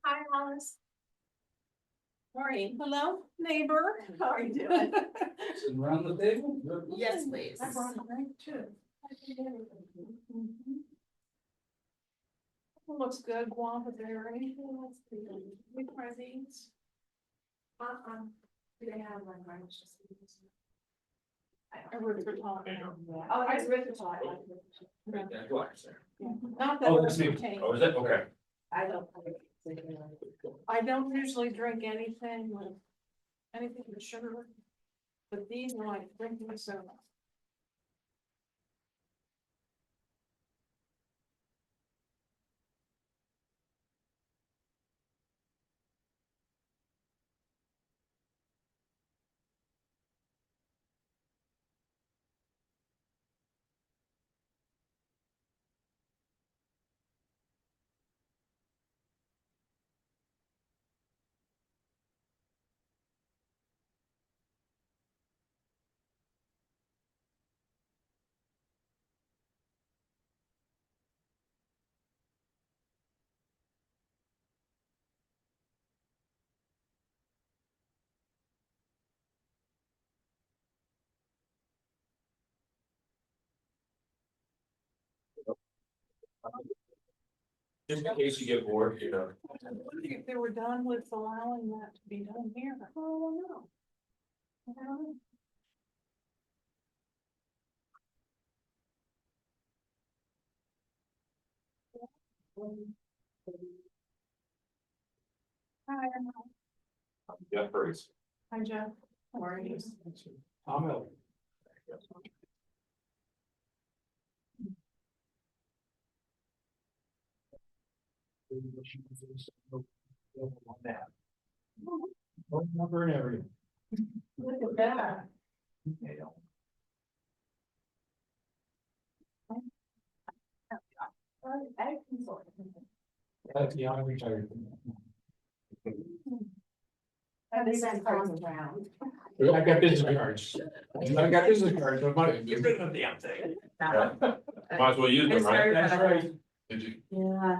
Hi, Alice. Morning. Hello, neighbor. How are you doing? Sitting around the table? Yes, please. I brought a drink too. Looks good, guava berry. We try these. Do they have one right? Oh, I read the top. Not that Oh, we're that's me. routine. Oh, is it? Okay. I don't. I don't usually drink anything with sugar, but these are like drinking soda. Just in case you get bored, you know. I wonder if they were done with allowing that to be done here. Oh, no. I don't know. Hi, Yeah, first. hi, Jeff. How are you? I'm out. Phone number and everything. Look at that. That's the only retired. Have they sent cards around? I've got business cards. I've got business cards, so I might get rid of the damn thing. Might as well use them, right? That's right. Did you? Yeah.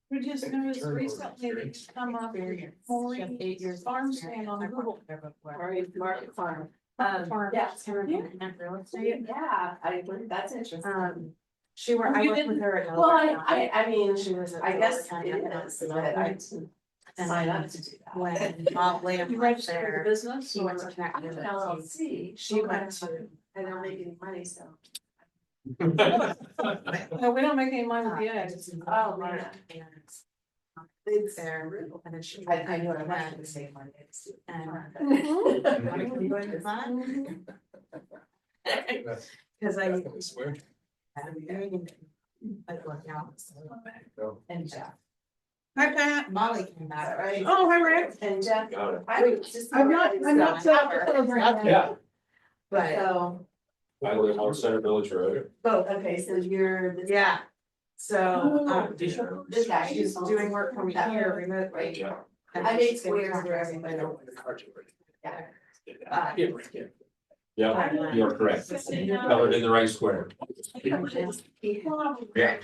We just noticed recently that it's come up Maureen 8 years. farm stand on Google. Right, Market Farm. Farm. Yeah, it's her real estate. Yeah, that's interesting. She Oh, I you worked with didn't? her at. Well, I mean, She was. I guess it is, but I didn't sign up to do that. When Bob Lamb You was registered the there, business? he went to or- connect I'm with an her. LLC. She went to. I don't make any money, so. No, we don't make any money with the eggs. Oh, man. It's there, and then she. I knew I wanted to save my eggs. And. You going to fun? Cause I. Swear. Like working out. And Jeff, Hi Pat, Molly came is back. that right? Oh, hi, Rick. And Jeff, Got it. I would just. I'm not set up for program. Yeah. But, So, I live on Center Village Road. okay, so you're. this- yeah, so, This guy. she's doing work for me here remotely. Yeah. And I made she's gonna squares come for back. everybody. Uh, Yeah, you're correct. Covered in the right square. Yeah.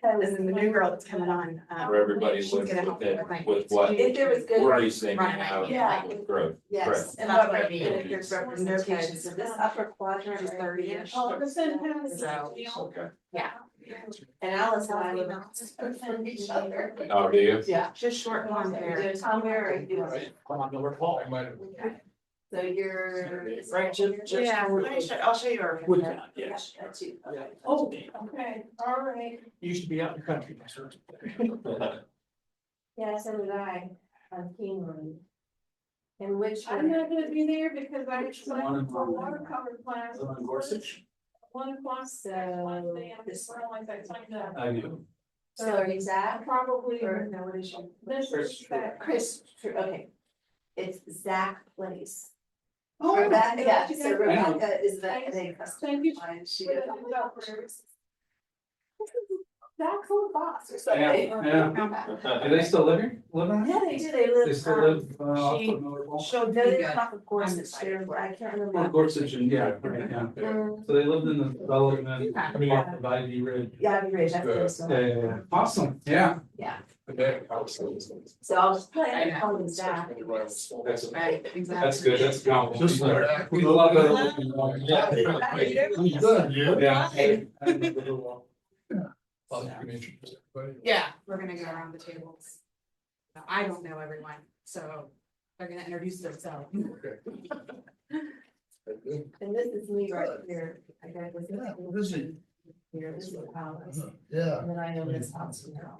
And then the new girl that's coming on. For everybody she's with, gonna help with what If there was good. worries they may Right. have Yeah. with growth. Yes, and That's what what I and mean. if there's representation, so this upper quadrant She's right 30-ish. here. Oh, the same has. So, Okay. yeah. And Alice and I live from each other. Oh, do you? Yeah. Just short blonde hair. Tom Mary, Right. so you're. Right, Yeah. I'll show you our. Woodtown, Yeah, yes. that's you. Yeah. Oh, okay, all right. Used to be out in the country. Yeah, so did I, on Keeneland. And which. I'm not gonna be there because I signed One up for a in- watercolor class. On Gorsuch? 1 o'clock. So, Wednesday, I this- just realized I signed up. I do. So are you Zach? Probably, Or no, what is your? this is that. Chris, okay. It's Zach Place. Oh, Rebecca, yeah, yeah. so Rebecca is the, Thank you. she. Yeah. Zach's old boss or Yeah, something. yeah. Do they still live here? Live on it? Yeah, they do, they live. They still live, off she- of Miller Wall? Showed No, me they live that. off of Gorsuch, I can't remember. Oh, Gorsuch, and yeah, right, yeah. Mm, So they lived in the development, I mean, off of Ivy Ridge. Yeah, I'd be rich, that's Good. this Yeah, one. yeah, yeah. Awesome, yeah. Yeah, Okay. so I'll just put it in call him Zach. That's, Right, that's good, that's a compliment. Just like- We love it. Yeah. Good, you? Yeah. Yeah, we're gonna go around the tables. Now, I don't know everyone, so they're gonna introduce themselves. And this is me right here. I got this. Here, this is the palace. Yeah. And then I know this house from now.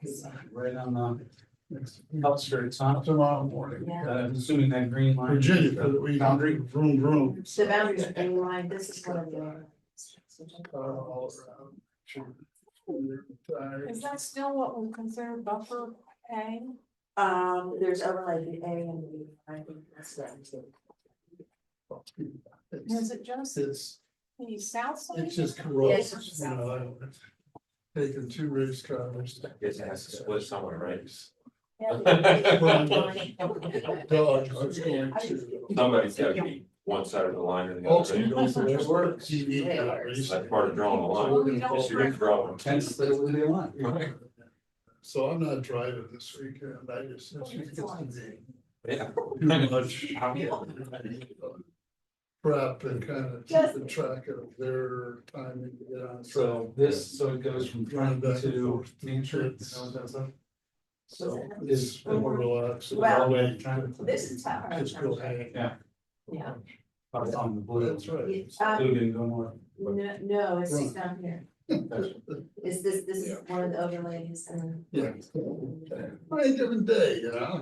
Right on the outskirts, huh? Tomorrow morning. Yeah. Assuming that green line. Virginia, because we Boundary. vroom, vroom. The boundaries are being lined, this is one of the. All around. is that still what we consider buffer A? There's overlay the A and the B, I think that's right. Is it just It's, the south side? it's just Yes, corrosive, it's you know, it's taking two race cars. Guess it has to split somewhere, right? Dog, I was going to. Somebody's gotta be one side of the line and the Also, other. you go for Right? this work. TV race. That's part of drawing the line. Yes, you're drawing. Hence, they live they want. So I'm not driving this weekend, I just, it's just gonna be Yeah. too much prep and kind of keeping track of their timing to get on. So this, so it goes from front Back and to forth. Main Street. Is that what that's like? So Is- it's more relaxed. Well, Always This is how. Just go hang. Yeah. Yeah. on the blue. That's right. Blue didn't go north. No, it's just down here. Is this is one of the overlays and. Yeah. Very different day, you know?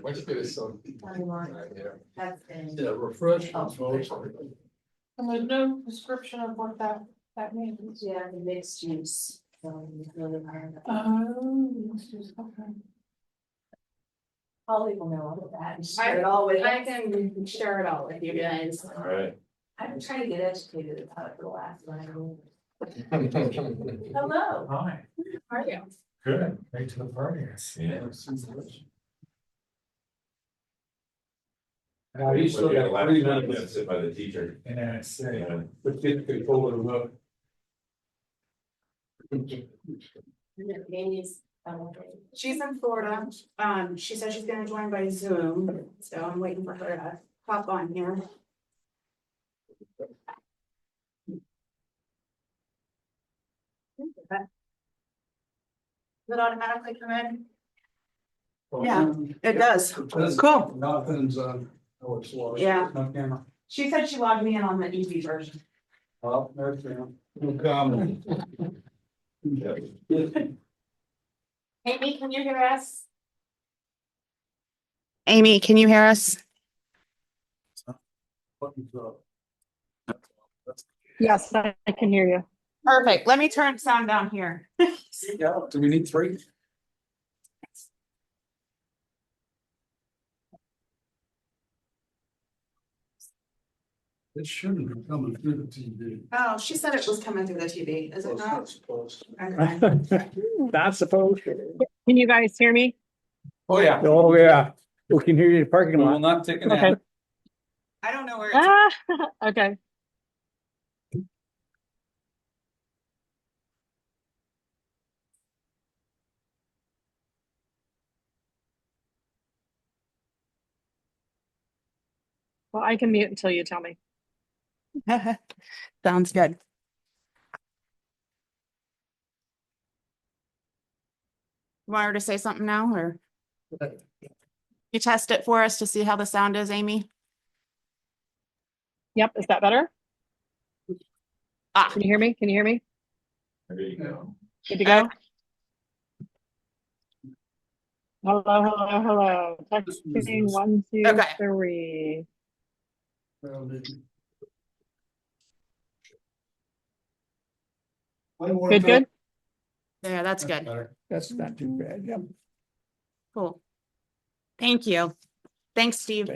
Once you get it, so. That's. Yeah, refreshments mostly. And there's no description of what that means. Yeah, the mixed use. Really hard. Oh, it's just, okay. Holly will know all of that and share it all with I us. can share it all with you guys. All right. I've been trying to get educated about it for the last 9 years. Hello. Hi. How are you? Good. Right to the party. Yeah. Now, you still got 3 minutes. Sit by the teacher. And I say, Yeah. but get control of the vote. Amy's. She's in Florida. She said she's gonna join by Zoom, so I'm waiting for her to pop on here. Does it automatically come in? Yeah, it does. Cool. Nothing's on, oh, it's lost. Yeah, No camera. she said she logged me in on the easy version. Well, there's camera. No comment. Amy, can you hear us? Amy, can you hear us? Buttons up. Yes, I can hear you. Perfect. Let me turn sound down here. Yeah, do we need 3? It shouldn't be coming through the TV. Oh, she said it was coming through the TV. Is it It's not? supposed to. Okay. Not supposed to. Can you guys hear me? Oh, yeah. Oh, yeah. We can hear you in the parking We will lot. not take a Okay. nap. I don't know where it's. Ah, okay. Well, I can mute until you tell me. Sounds good. Want her to say something now, or? You test it for us to see how the sound is, Amy? Yep, is that better? Ah. Can you hear me? Can you hear me? There you go. Good to go? Hello, hello, hello. Texting 1, 2, Okay. 3. Well, maybe. I wanna Good, go- good? Yeah, that's good. Better. That's not too bad, yeah. Cool. Thank you. Thanks, Steve.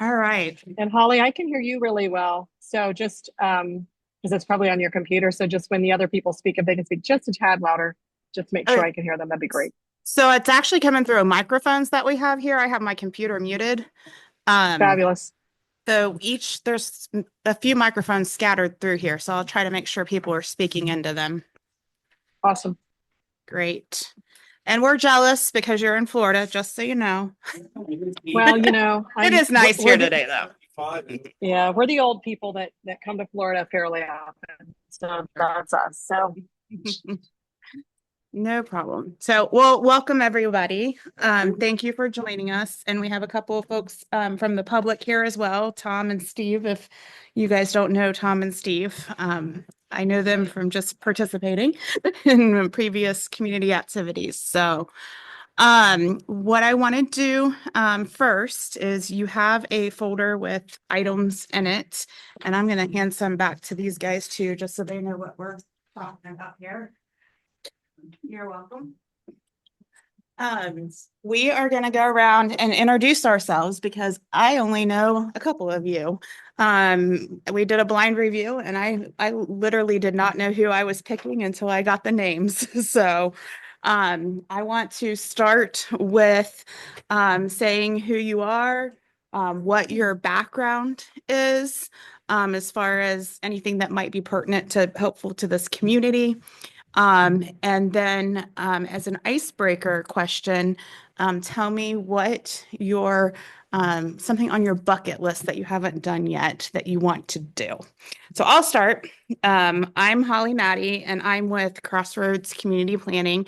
All right. And Holly, I can hear you really well. So just, because it's probably on your computer. So just when the other people speak, if they can speak just a tad louder, just make sure I can hear them. That'd be great. So it's actually coming through microphones that we have here. I have my computer muted. Fabulous. So there's a few microphones scattered through here. So I'll try to make sure people are speaking into them. Awesome. Great. And we're jealous because you're in Florida, just so you know. Well, you know, It is nice we're here the- today, though. Yeah, we're the old people that come to Florida fairly often. So that's us. So No problem. So, well, welcome everybody. Thank you for joining us. And we have a couple of folks from the public here as well, Tom and Steve. If you guys don't know Tom and Steve, I know them from just participating in previous community activities. So, what I want to do first is you have a folder with items in it, and I'm going to hand some back to these guys too, just so they know what we're talking about here. You're welcome. We are going to go around and introduce ourselves because I only know a couple of you. We did a blind review and I literally did not know who I was picking until I got the names. So I want to start with saying who you are, what your background is, as far as anything that might be pertinent to helpful to this community. And then as an icebreaker question, tell me what your something on your bucket list that you haven't done yet that you want to do. So I'll start. I'm Holly Maddie, and I'm with Crossroads Community Planning.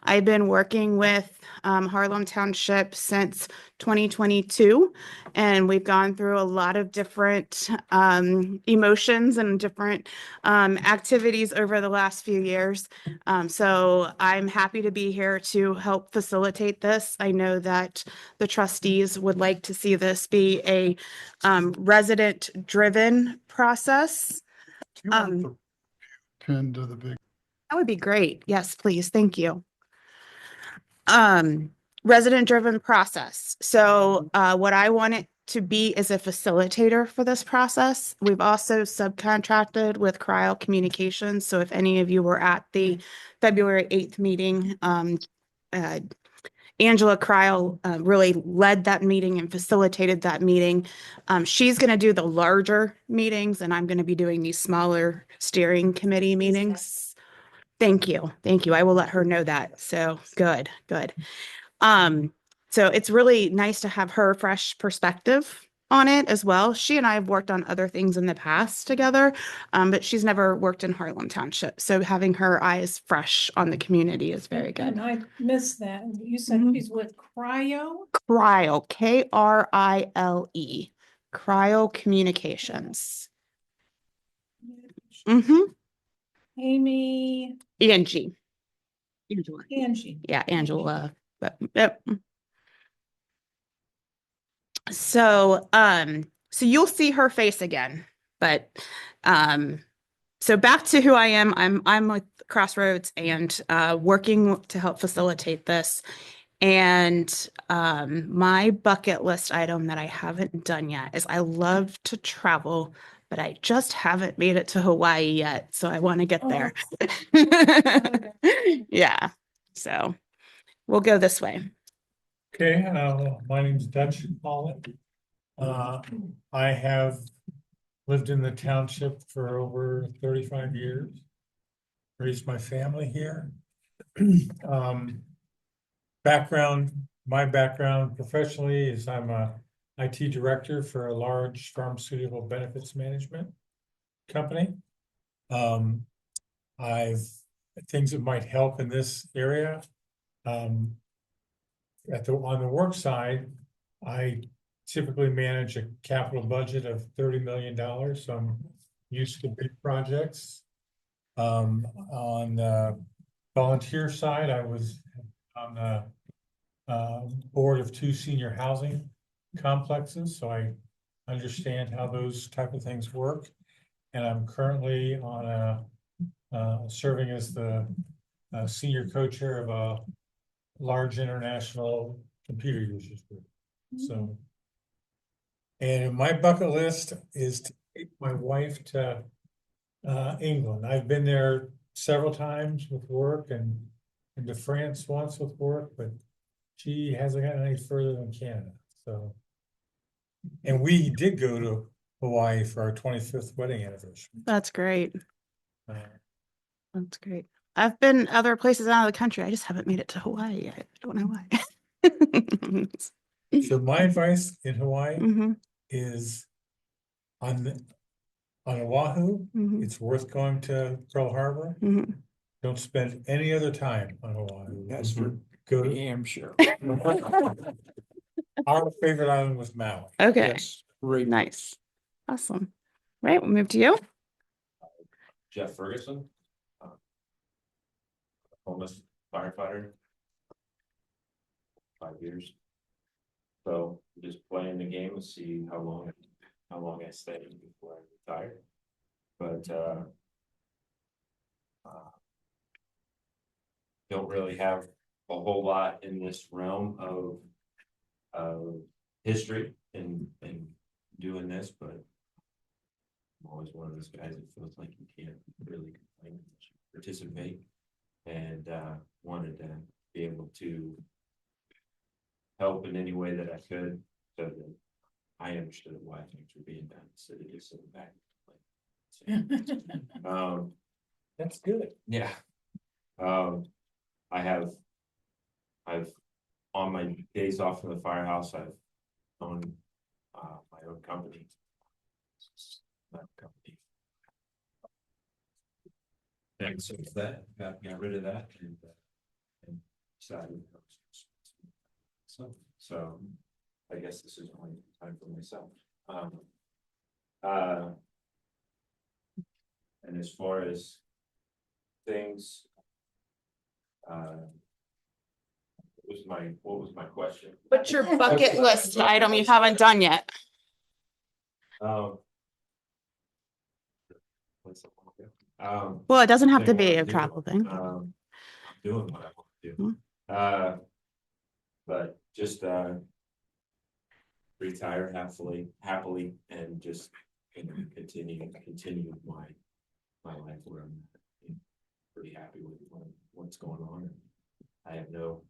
I've been working with Harlem Township since 2022, and we've gone through a lot of different emotions and different activities over the last few years. So I'm happy to be here to help facilitate this. I know that the trustees would like to see this be a resident-driven process. Pin to the big. That would be great. Yes, please. Thank you. Resident driven process. So what I want it to be is a facilitator for this process. We've also subcontracted with Cryo Communications. So if any of you were at the February 8th meeting, Angela Cryo really led that meeting and facilitated that meeting. She's going to do the larger meetings, and I'm going to be doing these smaller steering committee meetings. Thank you. Thank you. I will let her know that. So good, good. So it's really nice to have her fresh perspective on it as well. She and I have worked on other things in the past together, but she's never worked in Harlem Township. So having her eyes fresh on the community is very good. And I missed that. You said she's with Cryo? Cryo, K-R-I-L-E, Cryo Communications. Amy. Angie. Angie. Yeah, Angela. But, yep. So you'll see her face again, but so back to who I am. I'm with Crossroads and working to help facilitate this. And my bucket list item that I haven't done yet is I love to travel, but I just haven't made it to Hawaii yet. So I want to get there. Yeah. So we'll go this way. Okay, my name's Dutch Pollock. I have lived in the township for over 35 years. Raised my family here. My background professionally is I'm a IT director for a large pharmaceutical benefits management company. Things that might help in this area. On the work side, I typically manage a capital budget of $30 million. So I'm used to big projects. On the volunteer side, I was on the board of 2 senior housing complexes. So I understand how those type of things work. and I'm currently on serving as the senior co-chair of a large international computer users group. So, and my bucket list is to take my wife to England. I've been there several times with work and to France once with work, but she hasn't gotten any further than Canada, so. And we did go to Hawaii for our 25th wedding anniversary. That's great. Uh, That's great. I've been other places out of the country. I just haven't made it to Hawaii yet. I don't know why. So my advice in Hawaii Mhm, is on Oahu, mhm, it's worth going to Pearl Harbor. mhm. Don't spend any other time on Oahu. That's for Go to damn sure. our favorite island was Maui. Okay, Yes, great. nice. Awesome. Right, we'll move to you. Jeff Ferguson. Homeless firefighter. 5 years. So just playing the game and see how long I stay before I retire. But don't really have a whole lot in this realm of history in doing this, but I'm always one of those guys that feels like you can't really complain unless you participate, and wanted to be able to help in any way that I could, so that I understood why things were being done instead of just sitting back. That's good. Yeah. I've on my days off from the firehouse, I've owned my own company. And so with that, got rid of that and decided. So I guess this is only time for myself. And as far as things, what was my question? What's your bucket list item you haven't done yet? What's the one? Well, it doesn't have to thing be what a I'm travel doing. thing. I'm doing what I want to Hmm. do. But just retire happily and just continue my life where I'm pretty happy with what's going on. And I have no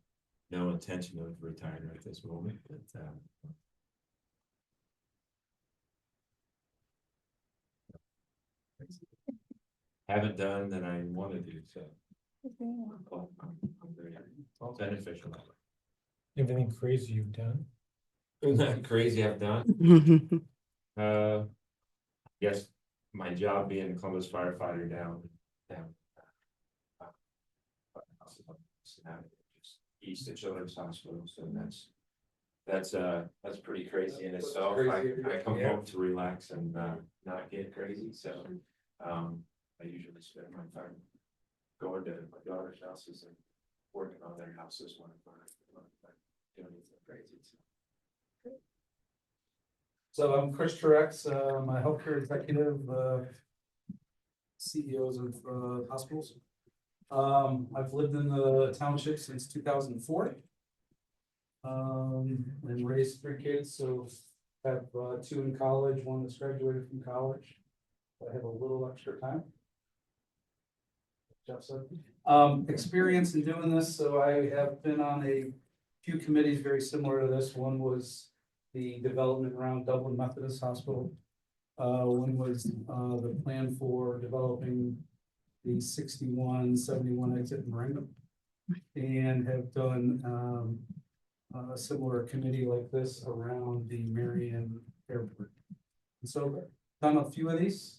intention of retiring at this moment, but haven't done that I want to do, so I'm very happy. It's all beneficial. Everything crazy you've done? Isn't that crazy I've done? Yes, my job being a Columbus firefighter down east of Children's Hospital, so that's pretty crazy in itself. I come home to relax and not get crazy, so I usually spend my time going to my daughter's houses and working on their houses when I'm doing anything crazy. So I'm Chris Truex, I'm a healthcare executive, CEOs of hospitals. I've lived in the township since 2004. And raised 3 kids, so have 2 in college, 1 that's graduated from college. I have a little extra time. Jeff said. Experience in doing this, so I have been on a few committees very similar to this. One was the development around Dublin Methodist Hospital. One was the plan for developing the 61-71 exit in Wrangham, and have done a similar committee like this around the Marion Airport. And so done a few of these.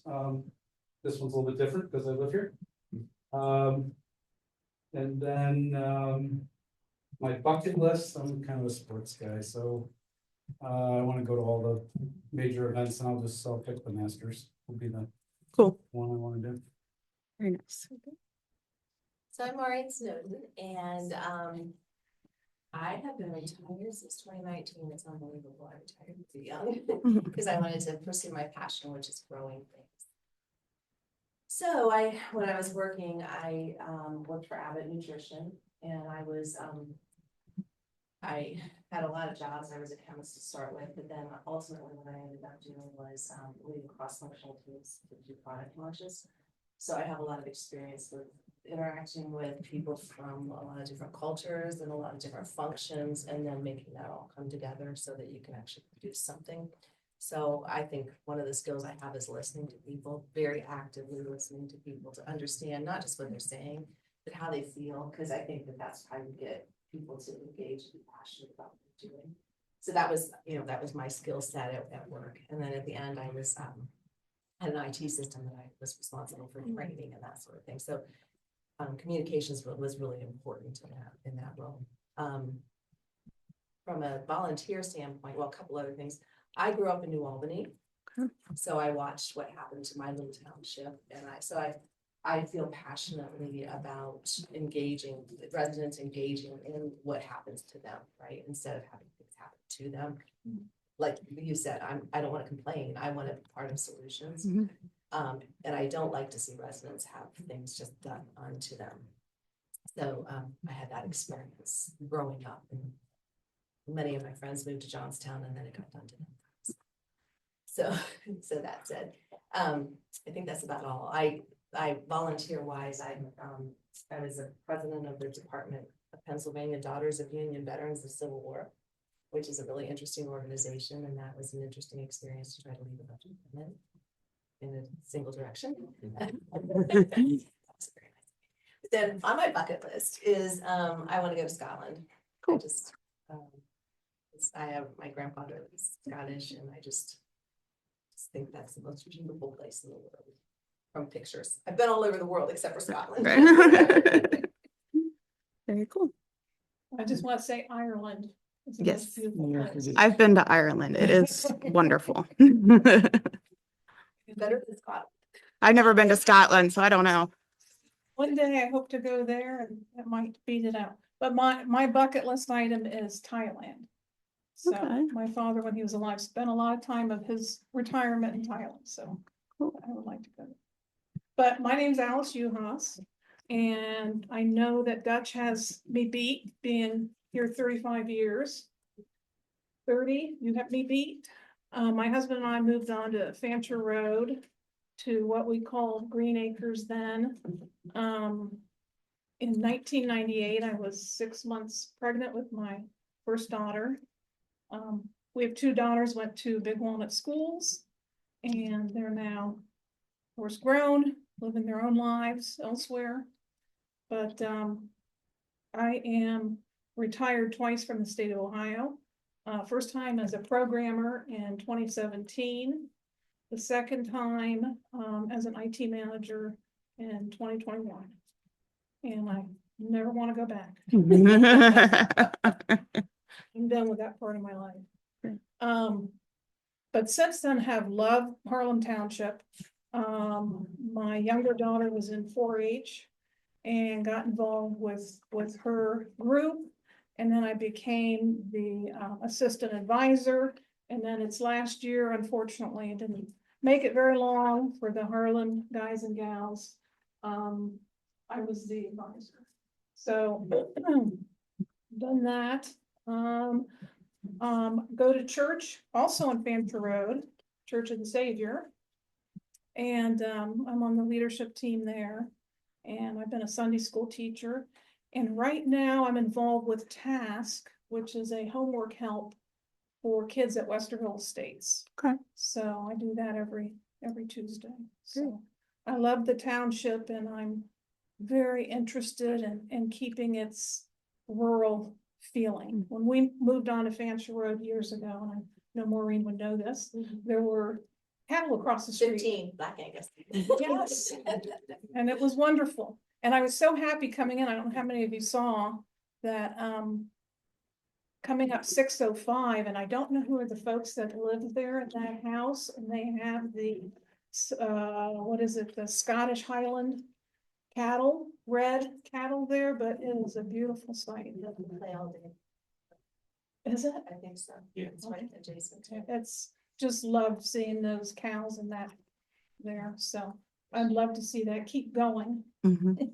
This one's a little bit different because I live here. And then my bucket list, I'm kind of a sports guy, so I want to go to all the major events, and I'll pick the Masters. Will be the Cool. one I want to do. Very nice. So I'm Maureen Snowden, and I have been retired since 2019. It's unbelievable. I retired too young because I wanted to pursue my passion, which is growing things. So when I was working, I worked for Abbott Nutrition, and I had a lot of jobs. I was a chemist to start with, but then ultimately what I ended up doing was leading cross-functional teams to do product launches. So I have a lot of experience with interacting with people from a lot of different cultures and a lot of different functions, and then making that all come together so that you can actually produce something. So I think one of the skills I have is listening to people, very actively listening to people to understand not just what they're saying, but how they feel, because I think that that's how you get people to engage and be passionate about what they're doing. So that was, that was my skill set at work. And then at the end, I was had an IT system that I was responsible for training and that sort of thing. So communications was really important in that role. From a volunteer standpoint, well, a couple other things. I grew up in New Albany, so I watched what happened to my little township, and I feel passionately about residents engaging in what happens to them, right? Instead of having things happen to them. Like you said, I don't want to complain. I want to be part of solutions. And I don't like to see residents have things just done onto them. So I had that experience growing up, and many of my friends moved to Johnstown, and then it got done to them. So that said, I think that's about all. I volunteer wise, I was a president of the Department of Pennsylvania Daughters of Union Veterans of the Civil War, which is a really interesting organization, and that was an interesting experience to try to lead a bunch of women in a single direction. Then on my bucket list is I want to go to Scotland. Cool. I have my grandfather is Scottish, and I just think that's the most beautiful place in the world from pictures. I've been all over the world except for Scotland. Very cool. I just want to say Ireland. It's the Yes. most beautiful place. I've been to Ireland. It is wonderful. Better than Scotland. I've never been to Scotland, so I don't know. One day I hope to go there, and it might beat it out. But my bucket list item is Thailand. So Okay. my father, when he was alive, spent a lot of time of his retirement in Thailand, so Cool. I would like to go. But my name's Alice Uhas, and I know that Dutch has me beat, being here 35 years. 30, you have me beat. My husband and I moved on to Fancher Road to what we called Green Acres then. In 1998, I was 6 months pregnant with my first daughter. We have 2 daughters, went to Big Walnut schools, and they're now, of course, grown, living their own lives elsewhere. But I am retired twice from the state of Ohio. First time as a programmer in 2017. The second time as an IT manager in 2021. And I never want to go back. I'm done with that part of my life. But since then have loved Harlem Township. My younger daughter was in 4-H and got involved with her group. And then I became the assistant advisor. And then it's last year, unfortunately, it didn't make it very long for the Harlem guys and gals. I was the advisor. So done that. Go to church, also on Fancher Road, Church of the Savior. And I'm on the leadership team there. And I've been a Sunday school teacher. And right now I'm involved with Task, which is a homework help for kids at Westerville Estates. Okay. So I do that every Tuesday. So I love the township, and I'm very interested in keeping its rural feeling. When we moved on to Fancher Road years ago, and I know Maureen would know this, there were cattle across the street. 15 Black Angus. Yes. And it was wonderful. And I was so happy coming in. I don't know how many of you saw that coming up 605, and I don't know who are the folks that live there at that house, and they have the what is it, the Scottish Highland cattle, red cattle there, but it is a beautiful sight. Play all day. Is it? I think so. Yeah. It's right adjacent to it. It's just love seeing those cows and that there. So I'd love to see that keep going. Mhm.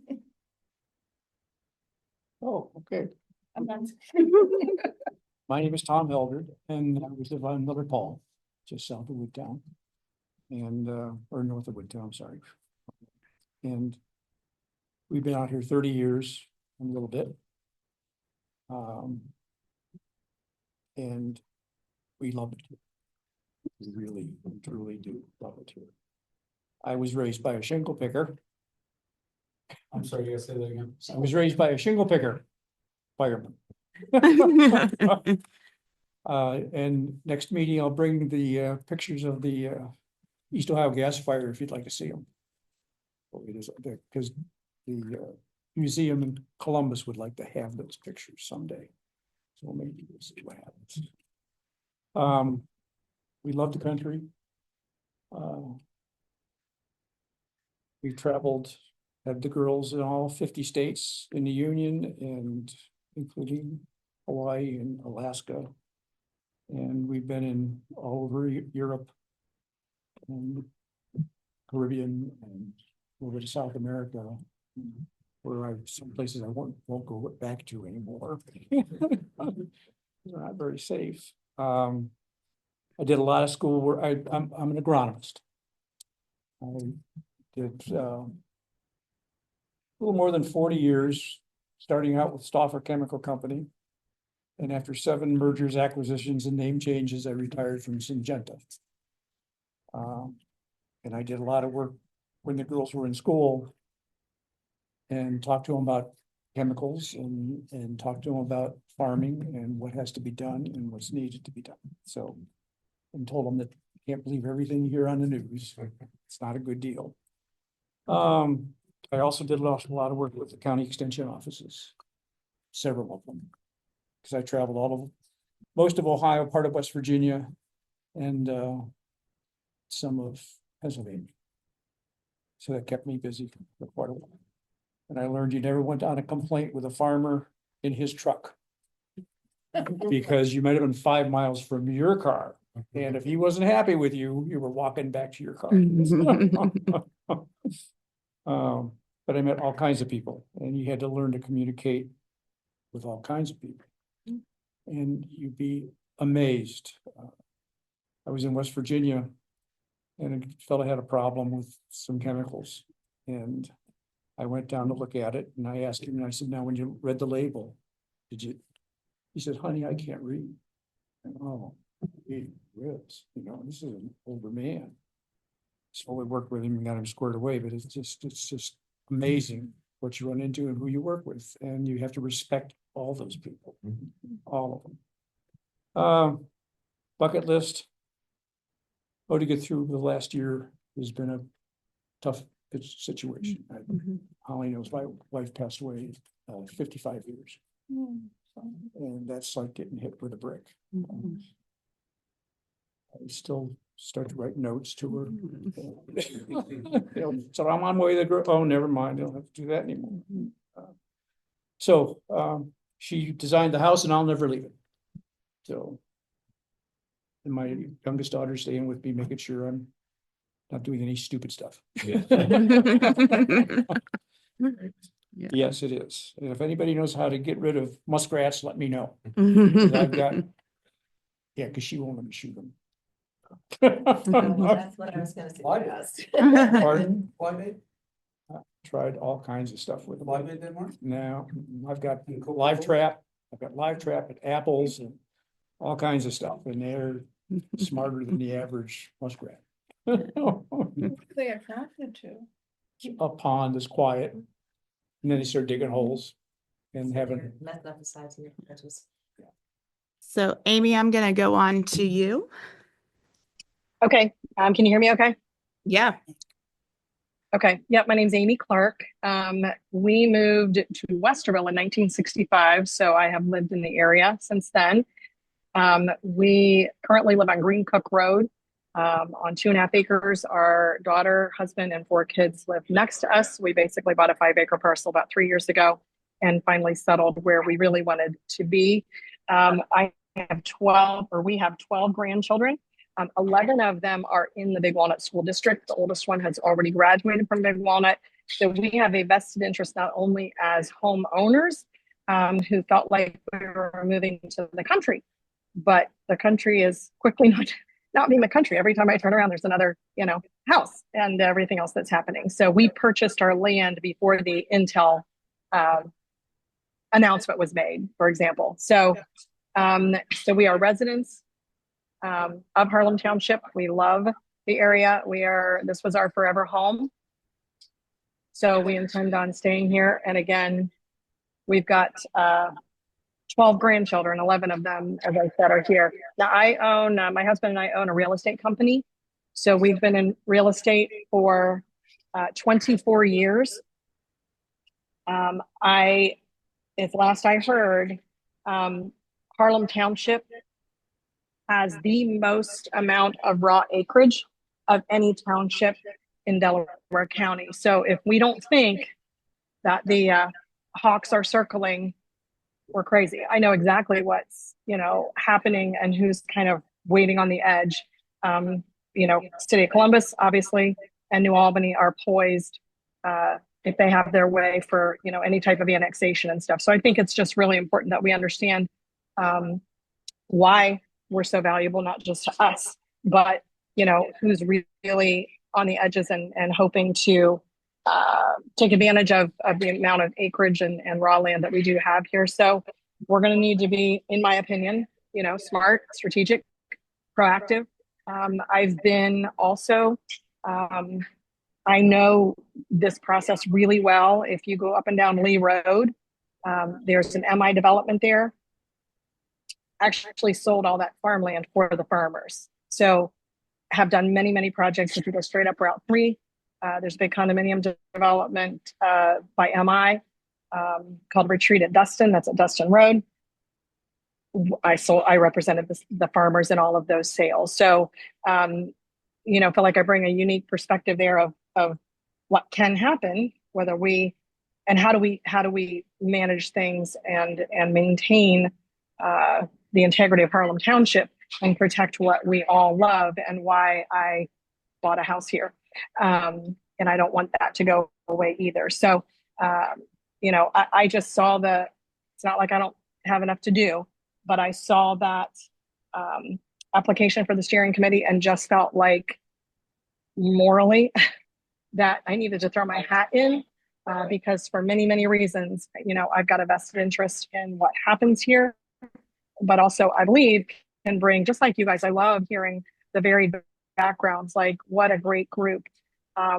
Oh, okay. And that's- My name is Tom Eldred, and I live on Miller Paul, just south of Woodtown. And, or north of Woodtown, I'm sorry. And we've been out here 30 years, and a little bit. And we love it here. We really, truly do love it here. I was raised by a shingle picker. I'm sorry, you gotta say that again. I was raised by a shingle picker, fireman. And next meeting, I'll bring the pictures of the East Ohio gas fire if you'd like to see them. It is because the museum in Columbus would like to have those pictures someday. So maybe we'll see what happens. We love the country. We traveled, had the girls in all 50 states in the Union and including Hawaii and Alaska. And we've been in all over Europe and Caribbean and over to South America, where some places I won't go back to anymore. They're not very safe. I did a lot of school where I'm an agronomist. I did a little more than 40 years, starting out with Stauffer Chemical Company. And after 7 mergers, acquisitions, and name changes, I retired from Syngenta. And I did a lot of work when the girls were in school and talked to them about chemicals and talked to them about farming and what has to be done and what's needed to be done. So, and told them that you can't believe everything you hear on the news. It's not a good deal. I also did a lot of work with the county extension offices, several of them, because I traveled most of Ohio, part of West Virginia, and some of Pennsylvania. So that kept me busy for quite a while. And I learned you never went on a complaint with a farmer in his truck, because you might have been 5 miles from your car. And if he wasn't happy with you, you were walking back to your car. But I met all kinds of people, and you had to learn to communicate with all kinds of people. And you'd be amazed. I was in West Virginia, and a fellow had a problem with some chemicals. And I went down to look at it, and I asked him, and I said, now, when you read the label, did you? He said, honey, I can't read. And, oh, he is, this is an older man. So we worked with him and got him squared away, but it's just amazing what you run into and who you work with, and you have to respect all those people, all of them. Bucket list. To get through the last year has been a tough situation. Holly knows my wife passed away 55 years. And that's like getting hit with a brick. I still start to write notes to her. So I'm on my way to the oh, never mind, I don't have to do that anymore. So she designed the house and I'll never leave it. So, and my youngest daughter's staying with me, making sure I'm not doing any stupid stuff. Yeah. Yeah. Yes, it is. And if anybody knows how to get rid of muskrats, let me know. 'Cause I've got, because she won't let me shoot them. That's what I was gonna Why? suggest. Pardon? Why made? Tried all kinds of stuff with them. Why made that mark? Now, I've got live trap, and apples and all kinds of stuff, and they're smarter than the average muskrat. They attracted to. A pond is quiet, and then they start digging holes and having. Methodicides in your pictures. So Amy, I'm gonna go on to you. Okay, can you hear me okay? Yeah. Okay, yep, my name's Amy Clark. We moved to Westerville in 1965, so I have lived in the area since then. We currently live on Green Cook Road on 2.5 acres. Our daughter, husband, and 4 kids live next to us. We basically bought a 5-acre parcel about 3 years ago and finally settled where we really wanted to be. We have 12 grandchildren. 11 of them are in the Big Walnut School District. The oldest one has already graduated from Big Walnut. So we have a vested interest not only as homeowners who felt like we were moving to the country, but the country is quickly not being the country. Every time I turn around, there's another, house and everything else that's happening. So we purchased our land before the Intel announcement was made, for example. So we are residents of Harlem Township. We love the area. This was our forever home. So we intend on staying here. And again, we've got 12 grandchildren, 11 of them, as I said, are here. Now my husband and I own a real estate company. So we've been in real estate for 24 years. If last I heard, Harlem Township has the most amount of raw acreage of any township in Delaware County. So if we don't think that the hawks are circling, we're crazy. I know exactly what's, happening and who's kind of waiting on the edge. City of Columbus, obviously, and New Albany are poised if they have their way for, any type of annexation and stuff. So I think it's just really important that we understand why we're so valuable, not just to us, but, who's really on the edges and hoping to take advantage of the amount of acreage and raw land that we do have here. So we're going to need to be, in my opinion, smart, strategic, proactive. I've been also, I know this process really well. If you go up and down Lee Road, there's an MI development there. Actually sold all that farmland for the farmers. So have done many, many projects. If you go straight up Route 3, there's a big condominium development by MI called Retreat at Dustin. That's at Dustin Road. I represented the farmers in all of those sales. So, feel like I bring a unique perspective there of what can happen, and how do we manage things and maintain the integrity of Harlem Township and protect what we all love and why I bought a house here. And I don't want that to go away either. So, I just saw it's not like I don't have enough to do, but I saw that application for the steering committee and just felt like morally that I needed to throw my hat in because for many, many reasons, I've got a vested interest in what happens here, but also I believe can bring, just like you guys, I love hearing the varied backgrounds, like what a great group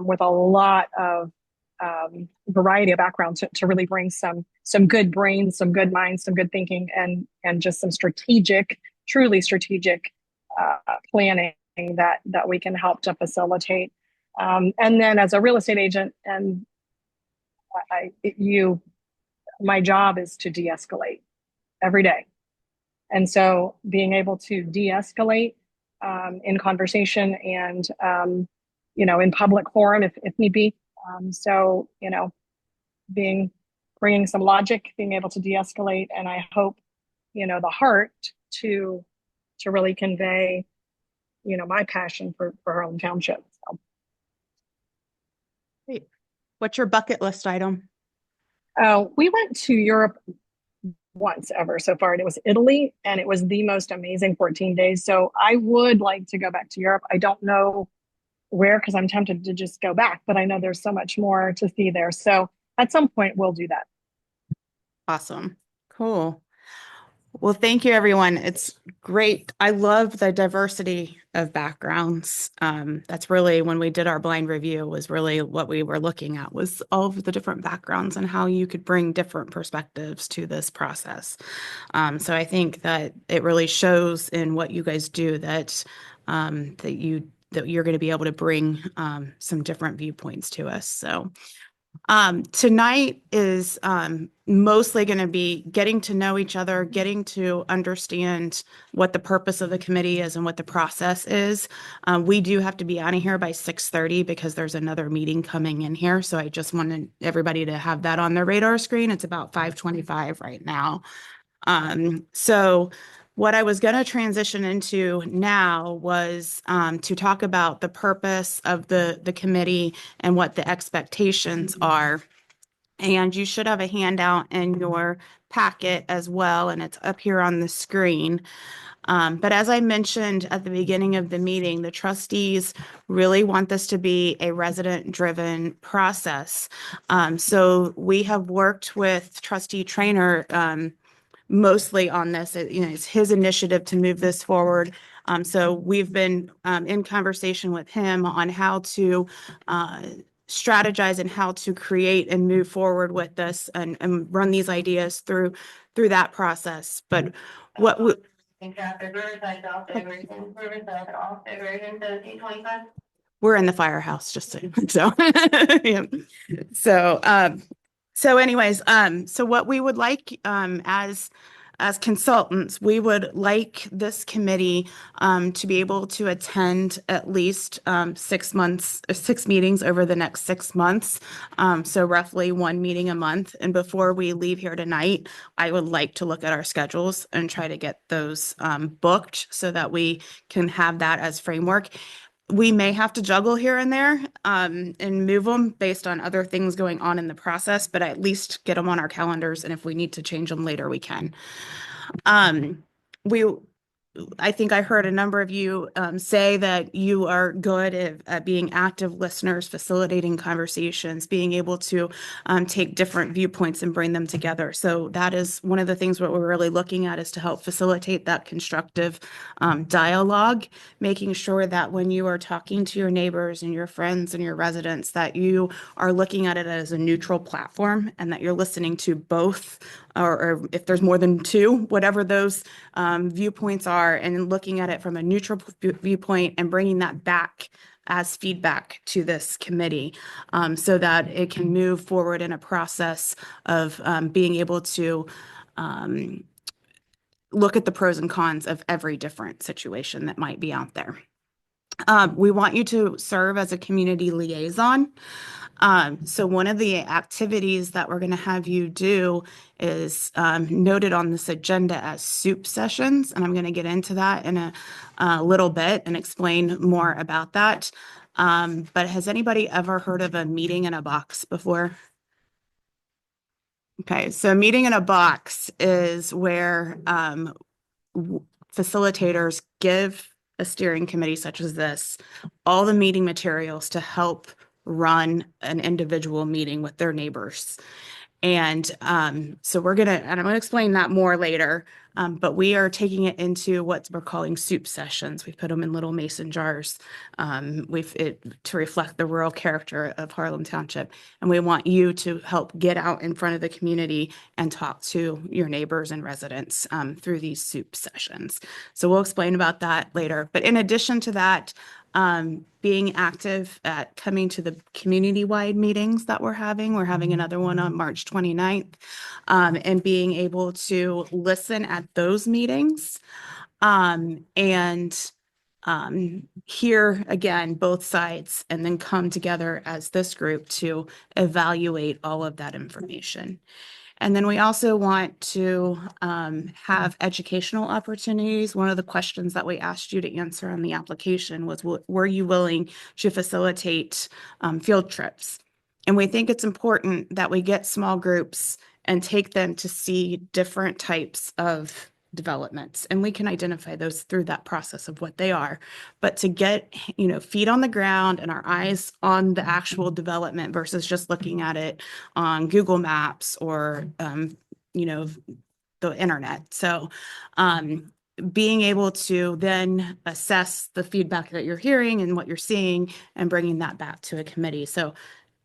with a lot of variety of backgrounds to really bring some good brains, some good minds, some good thinking, and just some truly strategic planning that we can help to facilitate. And then as a real estate agent, and my job is to de-escalate every day. And so being able to de-escalate in conversation and, in public forum, if need be. Bringing some logic, being able to de-escalate, and I hope, the heart to really convey, my passion for Harlem Township. So. Great. What's your bucket list item? We went to Europe once ever so far, and it was Italy, and it was the most amazing 14 days. So I would like to go back to Europe. I don't know where, because I'm tempted to just go back, but I know there's so much more to see there. So at some point we'll do that. Awesome. Cool. Well, thank you, everyone. It's great. I love the diversity of backgrounds. That's really, when we did our blind review, was really what we were looking at, was all of the different backgrounds and how you could bring different perspectives to this process. So I think that it really shows in what you guys do that you're going to be able to bring some different viewpoints to us. So tonight is mostly going to be getting to know each other, getting to understand what the purpose of the committee is and what the process is. We do have to be out of here by 6:30 because there's another meeting coming in here. So I just wanted everybody to have that on their radar screen. It's about 5:25 right now. So What I was going to transition into now was to talk about the purpose of the committee and what the expectations are. And you should have a handout in your packet as well, and it's up here on the screen. But as I mentioned at the beginning of the meeting, the trustees really want this to be a resident-driven process. So we have worked with trustee Trainer mostly on this. It's his initiative to move this forward. So we've been in conversation with him on how to strategize and how to create and move forward with this and run these ideas through that process. But what we, we're in the firehouse, just so, yeah. So anyways, so what we would like, as consultants, we would like this committee, to be able to attend at least, 6 meetings over the next 6 months. So roughly 1 meeting a month. And before we leave here tonight, I would like to look at our schedules and try to get those, booked so that we can have that as framework. We may have to juggle here and there and move them based on other things going on in the process, but at least get them on our calendars. And if we need to change them later, we can. I think I heard a number of you say that you are good at being active listeners, facilitating conversations, being able to take different viewpoints and bring them together. So that is one of the things what we're really looking at, is to help facilitate that constructive dialogue, making sure that when you are talking to your neighbors and your friends and your residents, that you are looking at it as a neutral platform and that you're listening to both, or if there's more than two, whatever those viewpoints are, and looking at it from a neutral viewpoint and bringing that back as feedback to this committee, so that it can move forward in a process of being able to look at the pros and cons of every different situation that might be out there. We want you to serve as a community liaison. So one of the activities that we're going to have you do is noted on this agenda as soup sessions. And I'm going to get into that in a little bit and explain more about that. But has anybody ever heard of a meeting in a box before? Okay, so meeting in a box is where facilitators give a steering committee such as this all the meeting materials to help run an individual meeting with their neighbors. And so and I'm going to explain that more later, but we are taking it into what we're calling soup sessions. We put them in little mason jars to reflect the rural character of Harlem Township. And we want you to help get out in front of the community and talk to your neighbors and residents through these soup sessions. So we'll explain about that later. But in addition to that, being active at coming to the community-wide meetings that we're having. We're having another one on March 29th, and being able to listen at those meetings, and hear again both sides, and then come together as this group to evaluate all of that information. And then we also want to have educational opportunities. One of the questions that we asked you to answer on the application was, were you willing to facilitate field trips? And we think it's important that we get small groups and take them to see different types of developments, and we can identify those through that process of what they are. But to get, feet on the ground and our eyes on the actual development versus just looking at it on Google Maps or, the internet. So, being able to then assess the feedback that you're hearing and what you're seeing and bringing that back to a committee. So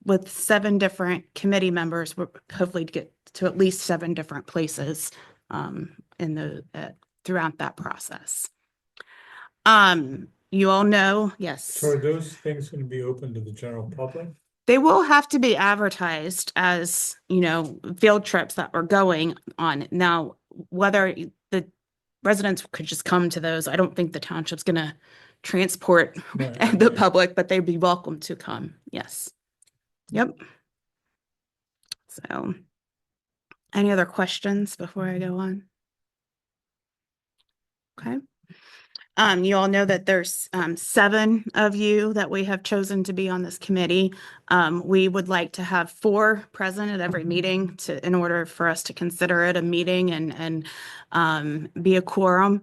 with 7 different committee members, we're hopefully to get to at least 7 different places throughout that process. You all know, yes. So are those things going to be open to the general public? They will have to be advertised as, field trips that we're going on. Now, whether the residents could just come to those, I don't think the township's going to transport the public, but they'd be welcome to come. Yes. Yep. So, any other questions before I go on? Okay. You all know that there's 7 of you that we have chosen to be on this committee. We would like to have 4 present at every meeting in order for us to consider it a meeting and be a quorum.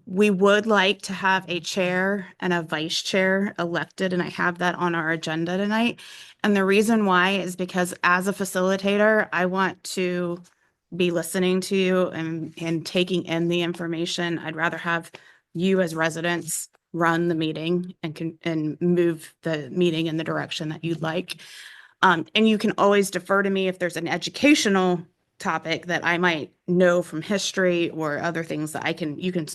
We would like to have a chair and a vice chair elected, and I have that on our agenda tonight. And the reason why is because as a facilitator, I want to be listening to you and taking in the information. I'd rather have you as residents run the meeting and move the meeting in the direction that you'd like. And you can always defer to me if there's an educational topic that I might know from history or other things that you can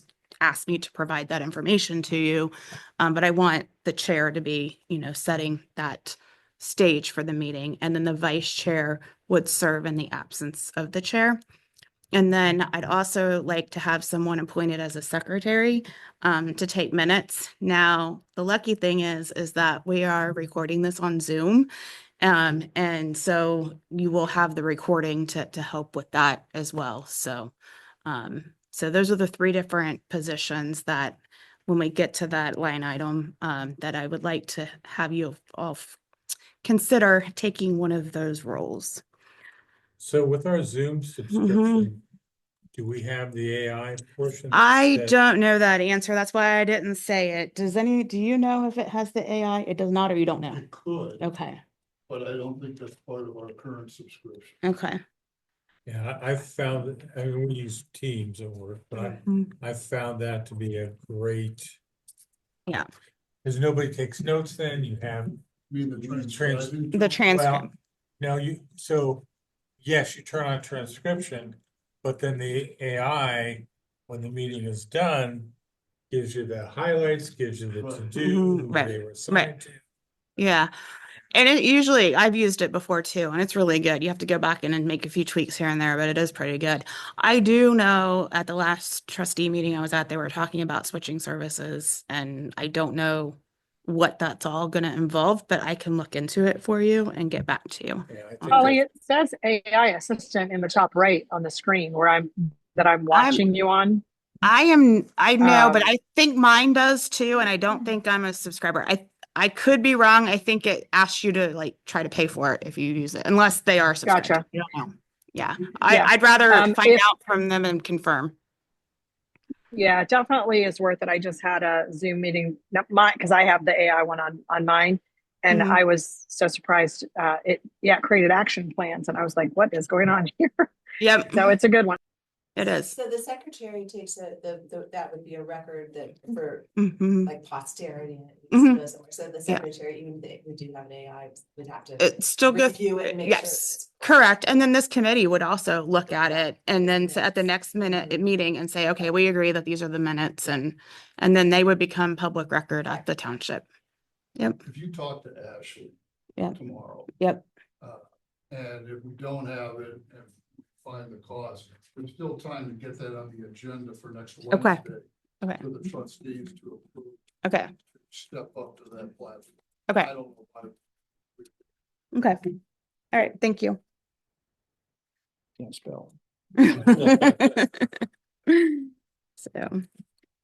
ask me to provide that information to you. But I want the chair to be, setting that stage for the meeting. And then the vice chair would serve in the absence of the chair. And then I'd also like to have someone appointed as a secretary to take minutes. Now, the lucky thing is that we are recording this on Zoom. And so you will have the recording to help with that as well. So those are the 3 different positions that when we get to that line item, that I would like to have you all consider taking one of those roles. So with our Zoom subscription, do we have the AI portion? I that- don't know that answer. That's why I didn't say it. Do you know if it has the AI? It does not, or you don't know? It could, Okay, but I don't think that's part of our current subscription. okay. Yeah, I've found that, I mean, we use Teams at work, but I've found that to be a great. Yeah. Because nobody takes notes then, you have. I mean, the transcribing. The transcript. Now so, yes, you turn on transcription, but then the AI, when the meeting is done, gives you the highlights, gives you the Right. to-do, who Right, they were assigned to. Yeah. And I've used it before too, and it's really good. You have to go back in and make a few tweaks here and there, but it is pretty good. I do know at the last trustee meeting I was at, they were talking about switching services, and I don't know what that's all going to involve, but I can look into it for you and get back to you. Yeah, I think Holly, it says AI assistant in the top right on the screen where I'm watching you on. I know, but Um, I think mine does too, and I don't think I'm a subscriber. I could be wrong. I think it asks you to try to pay for it if you use it, unless they are subscribed. Gotcha. I don't know. Yeah, Yeah. I'd rather find If- out from them and confirm. Yeah, definitely is worth it. I just had a Zoom meeting, because I have the AI one on mine, and Mhm. I was so surprised. It created action plans, and I was like, "What is going on here?" Yep, So it's a good one. it is. So the secretary takes that would be a record that for Mhm. like posterity. Mhm. So the Yeah. secretary, even if we do have an AI, would have to It's still good. review it and make sure. Yes, correct. And then this committee would also look at it and then at the next meeting and say, okay, we agree that these are the minutes, and then they would become public record at the township. Yep. If you talk to Ashley. Yep. Tomorrow. Yep. And if we don't have it and find the cost, there's still time to get that on the agenda for next Okay. Wednesday. Okay. For the trustees to approve. Okay. Step up to that platform. Okay. I don't know why. Okay. All right. Thank you. Can't spell. So, all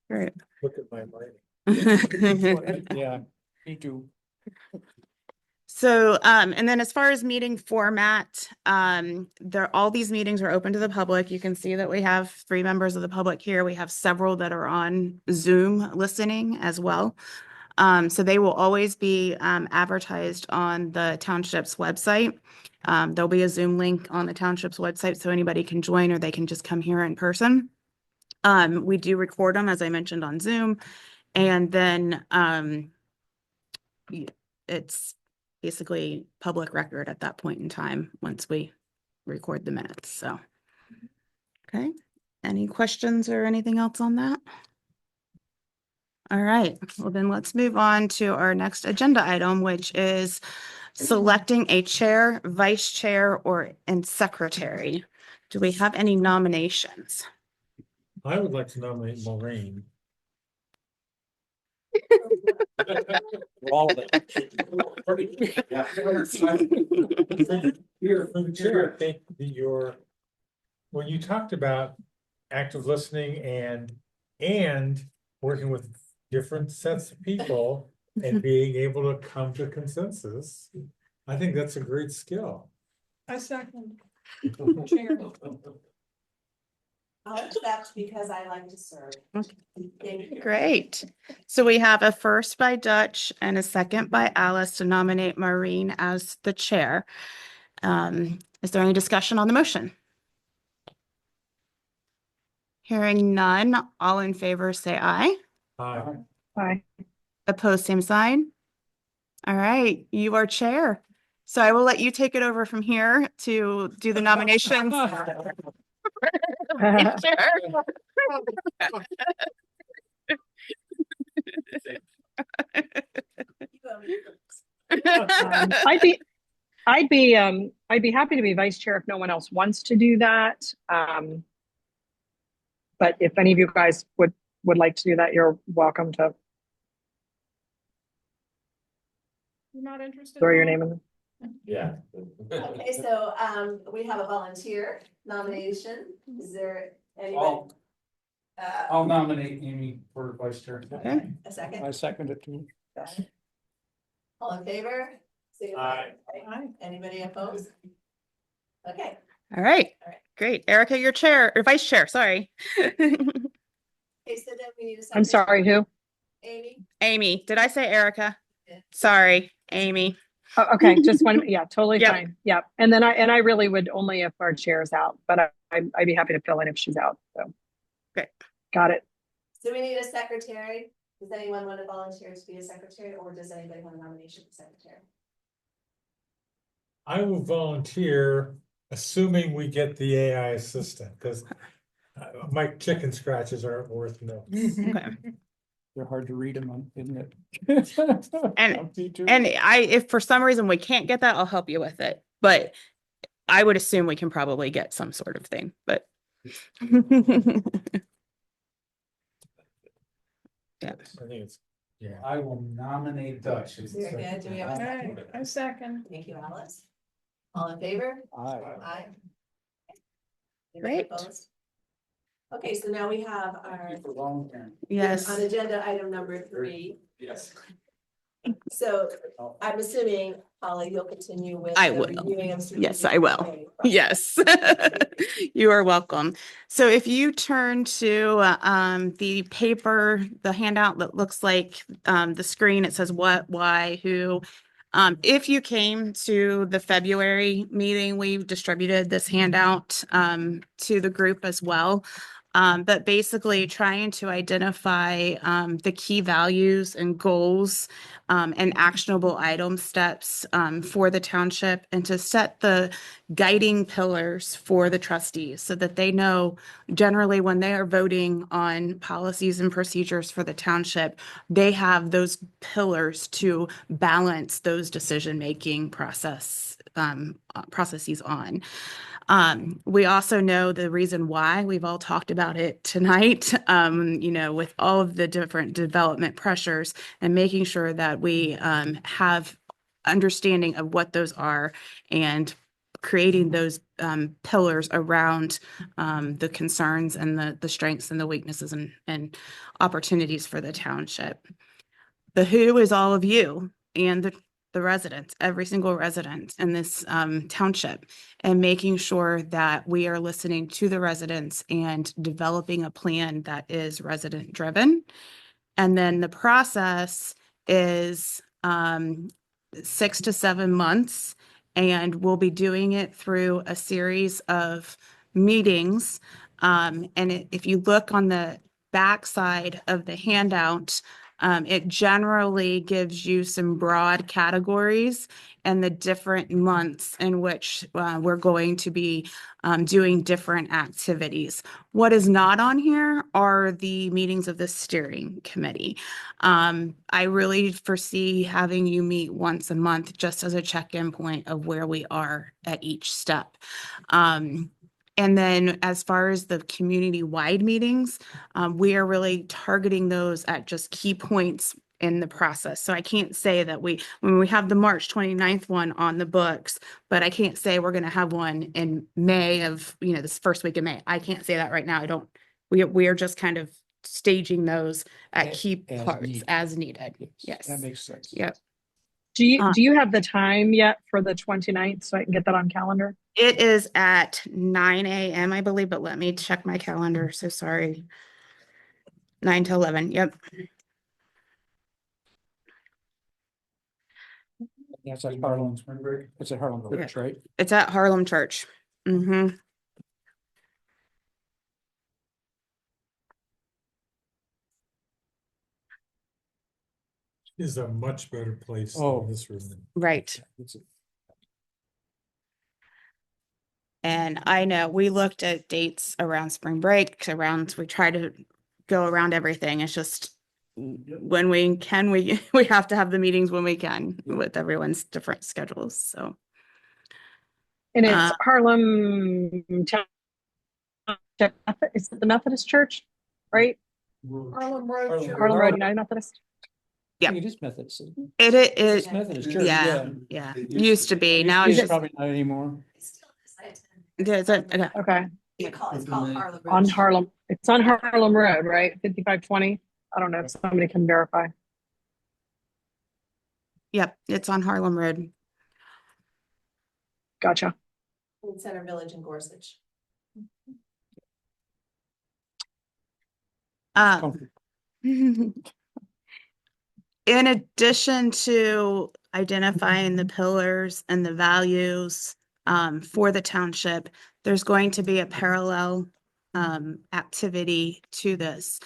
right. Look at my writing. Yeah, me too. So, and then as far as meeting format, all these meetings are open to the public. You can see that we have 3 members of the public here. We have several that are on Zoom listening as well. So they will always be advertised on the township's website. There'll be a Zoom link on the township's website so anybody can join, or they can just come here in person. We do record them, as I mentioned, on Zoom, and then it's basically public record at that point in time once we record the minutes. So, okay. Any questions or anything else on that? All right, well then let's move on to our next agenda item, which is selecting a chair, vice chair, and secretary. Do we have any nominations? I would like to nominate Maureen. All of it. Here, for the chair, I think when you talked about active listening and and working with different sets of people and being able to come to consensus. I think that's a great skill. I second. Chair. I'll accept because I like to serve. Thank you. Great. So we have a first by Dutch and a second by Alice to nominate Maureen as the chair. Is there any discussion on the motion? Hearing none, all in favor say aye. Bye. Opposed, same sign. All right, you are chair. So I will let you take it over from here to do the nominations. I'd be happy to be vice chair if no one else wants to do that. But if any of you guys would like to do that, you're welcome to You're not interested? throw your Paul? name in. Yeah. Okay, so we have a volunteer nomination. Is there anybody? I'll nominate Amy for vice chair. Okay. A second? I second it too. All in favor? Aye. Aye. Anybody opposed? Okay. All right, All right. great. Erica, your chair or vice chair, sorry. Okay, so then we need a second. I'm sorry, who? Amy? Amy, did I say Erica? Yeah. Sorry, Amy. Oh, okay, just one, yeah, totally Yep. fine. Yeah. And then I really would only if our chair's out, but I'd be happy to fill in if she's out. So. Great. Got it. So we need a secretary. Does anyone want to volunteer to be a secretary, or does anybody want a nomination for secretary? I will volunteer, assuming we get the AI assistant, because my chicken scratches aren't worth no. Okay. They're hard to read them, isn't it? And- Me too. And if for some reason we can't get that, I'll help you with it. But I would assume we can probably get some sort of thing, but. Yeah. I think it's, yeah. I will nominate Dutch. as the Very good. Do we have a secretary. second? I second. Thank you, Alice. All in favor? Aye. Aye. Anybody Great. opposed? Okay, so now we have Thank our, you for volunteering. Yes. on agenda item number 3. Yes. So I'm assuming, Holly, you'll continue with. I the will. reviewing of Yes, strategic I will. planning process. Yes, you are welcome. So if you turn to the paper, the handout that looks like the screen, it says what, why, who. If you came to the February meeting, we distributed this handout to the group as well. But basically trying to identify the key values and goals and actionable item steps for the township, and to set the guiding pillars for the trustees so that they know generally when they are voting on policies and procedures for the township, they have those pillars to balance those decision-making processes on. We also know the reason why. We've all talked about it tonight, with all of the different development pressures, and making sure that we have understanding of what those are and creating those pillars around the concerns and the strengths and the weaknesses and opportunities for the township. The who is all of you and the residents, every single resident in this township, and making sure that we are listening to the residents and developing a plan that is resident driven. And then the process is 6 to 7 months, and we'll be doing it through a series of meetings. If you look on the back side of the handout, it generally gives you some broad categories and the different months in which we're going to be doing different activities. What is not on here are the meetings of the steering committee. I really foresee having you meet once a month just as a check-in point of where we are at each step. And then as far as the community-wide meetings, we are really targeting those at just key points in the process. So I can't say that when we have the March 29th one on the books, but I can't say we're going to have one in May of, this first week of May. I can't say that right now. We are just kind of staging those at A- key as parts needed. as needed. Yes. That makes sense. Yep. Do you, Uh, do you have the time yet for the 29th so I can get that on calendar? It is at 9 a.m., I believe, but let me check my calendar. So sorry. 9 to 11. Yep. That's at Harlem, it's at Harlem Yeah. Church, right? It's at Harlem Church. Mm-hmm. Is a much better place Oh. than this room. Right. It's- And I know we looked at dates around spring break, we try to go around everything. It's just when we can, we have to have the meetings when we can with everyone's different schedules. So And it's Uh, Harlem, is it the Methodist Church, right? Harlem Road. Harlem Church. Harlem Road United Methodist? Yep. It is Methodist. isn't it? it It's is, Methodist Church, yeah, yeah. yeah, used to be. Now It's it's just, probably not anymore. It's still this, I attend. is it, okay. Okay, It's called Harlem. on Road. Harlem, it's on Harlem Road, right? 5520. I don't know if somebody can verify. Yep, it's on Harlem Road. Gotcha. In Center Village in Gorsuch. Um, in addition to identifying the pillars and the values for the township, there's going to be a parallel activity to this,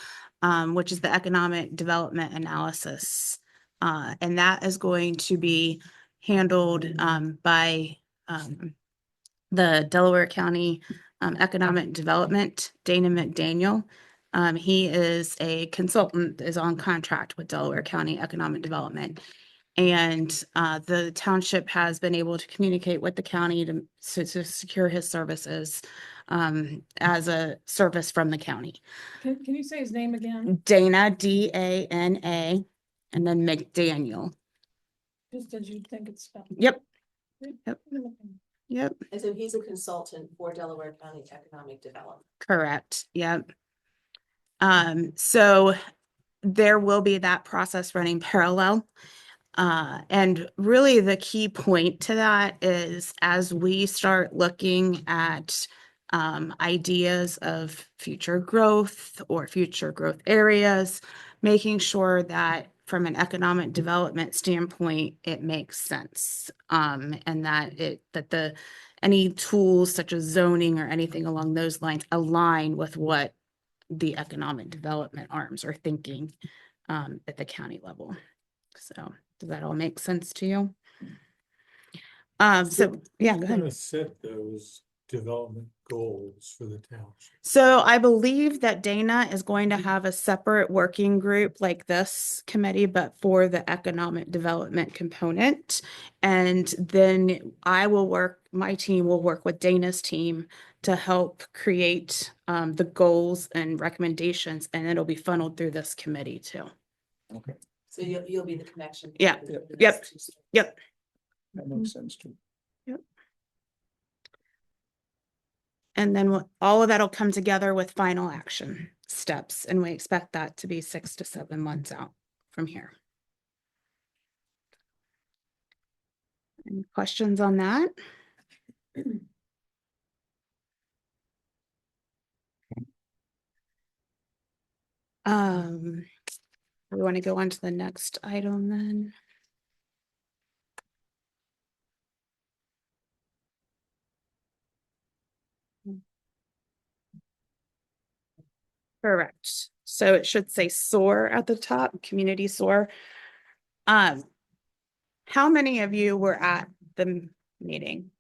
which is the economic development analysis. And that is going to be handled by the Delaware County Economic Development, Dana McDaniel. He is a consultant, is on contract with Delaware County Economic Development. And the township has been able to communicate with the county to secure his services as a service from the county. Can you say his name again? Dana, D-A-N-A, and then McDaniel. Just as you think it's spelled. Yep, yep, And so he's a consultant for Delaware County Economic Development. correct, yep. So there will be that process running parallel. And really the key point to that is as we start looking at ideas of future growth or future growth areas, making sure that from an economic development standpoint, it makes sense. And that any tools such as zoning or anything along those lines align with what the economic development arms are thinking at the county level. So does that all make sense to you? So yeah, go Who's ahead. gonna set those development goals for the township? So I believe that Dana is going to have a separate working group like this committee, but for the economic development component. And then my team will work with Dana's team to help create the goals and recommendations, and it'll be funneled through this committee too. Okay, So you'll be the connection. Yeah. between the Yep. two streams. Yep. that makes sense too. And then all of that'll come together with final action steps, and we expect that to be 6 to 7 months out from here. Any questions on that? We want to go on to the next item then. Correct. So it should say SOAR at the top, community SOAR. How many of you were at the meeting?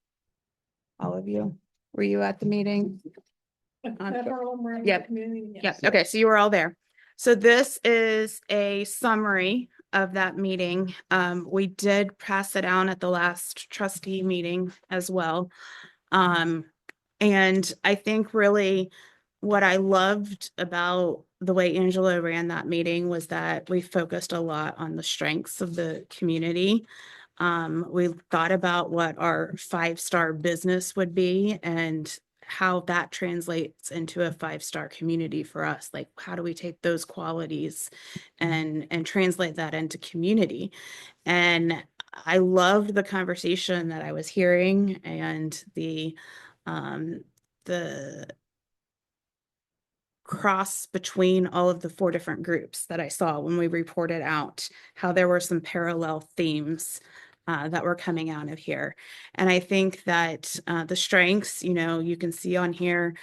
All of you? Were you at the meeting? At Harlem Road Yep. Community. Yep. Yes. Okay, so you were all there. So this is a summary of that meeting. We did pass it down at the last trustee meeting as well. And I think really what I loved about the way Angela ran that meeting was that we focused a lot on the strengths of the community. We thought about what our 5-star business would be and how that translates into a 5-star community for us. Like, how do we take those qualities and translate that into community? And I loved the conversation that I was hearing and the cross between all of the 4 different groups that I saw when we reported out, how there were some parallel themes that were coming out of here. And I think that the strengths, you can see on here,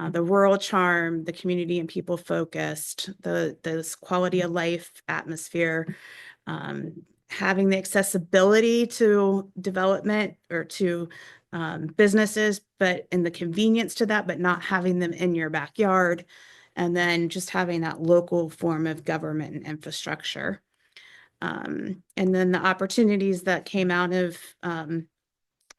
the rural charm, the community and people focused, this quality of life atmosphere, having the accessibility to development or to businesses, but in the convenience to that, but not having them in your backyard. And then just having that local form of government and infrastructure. And then the opportunities that came out of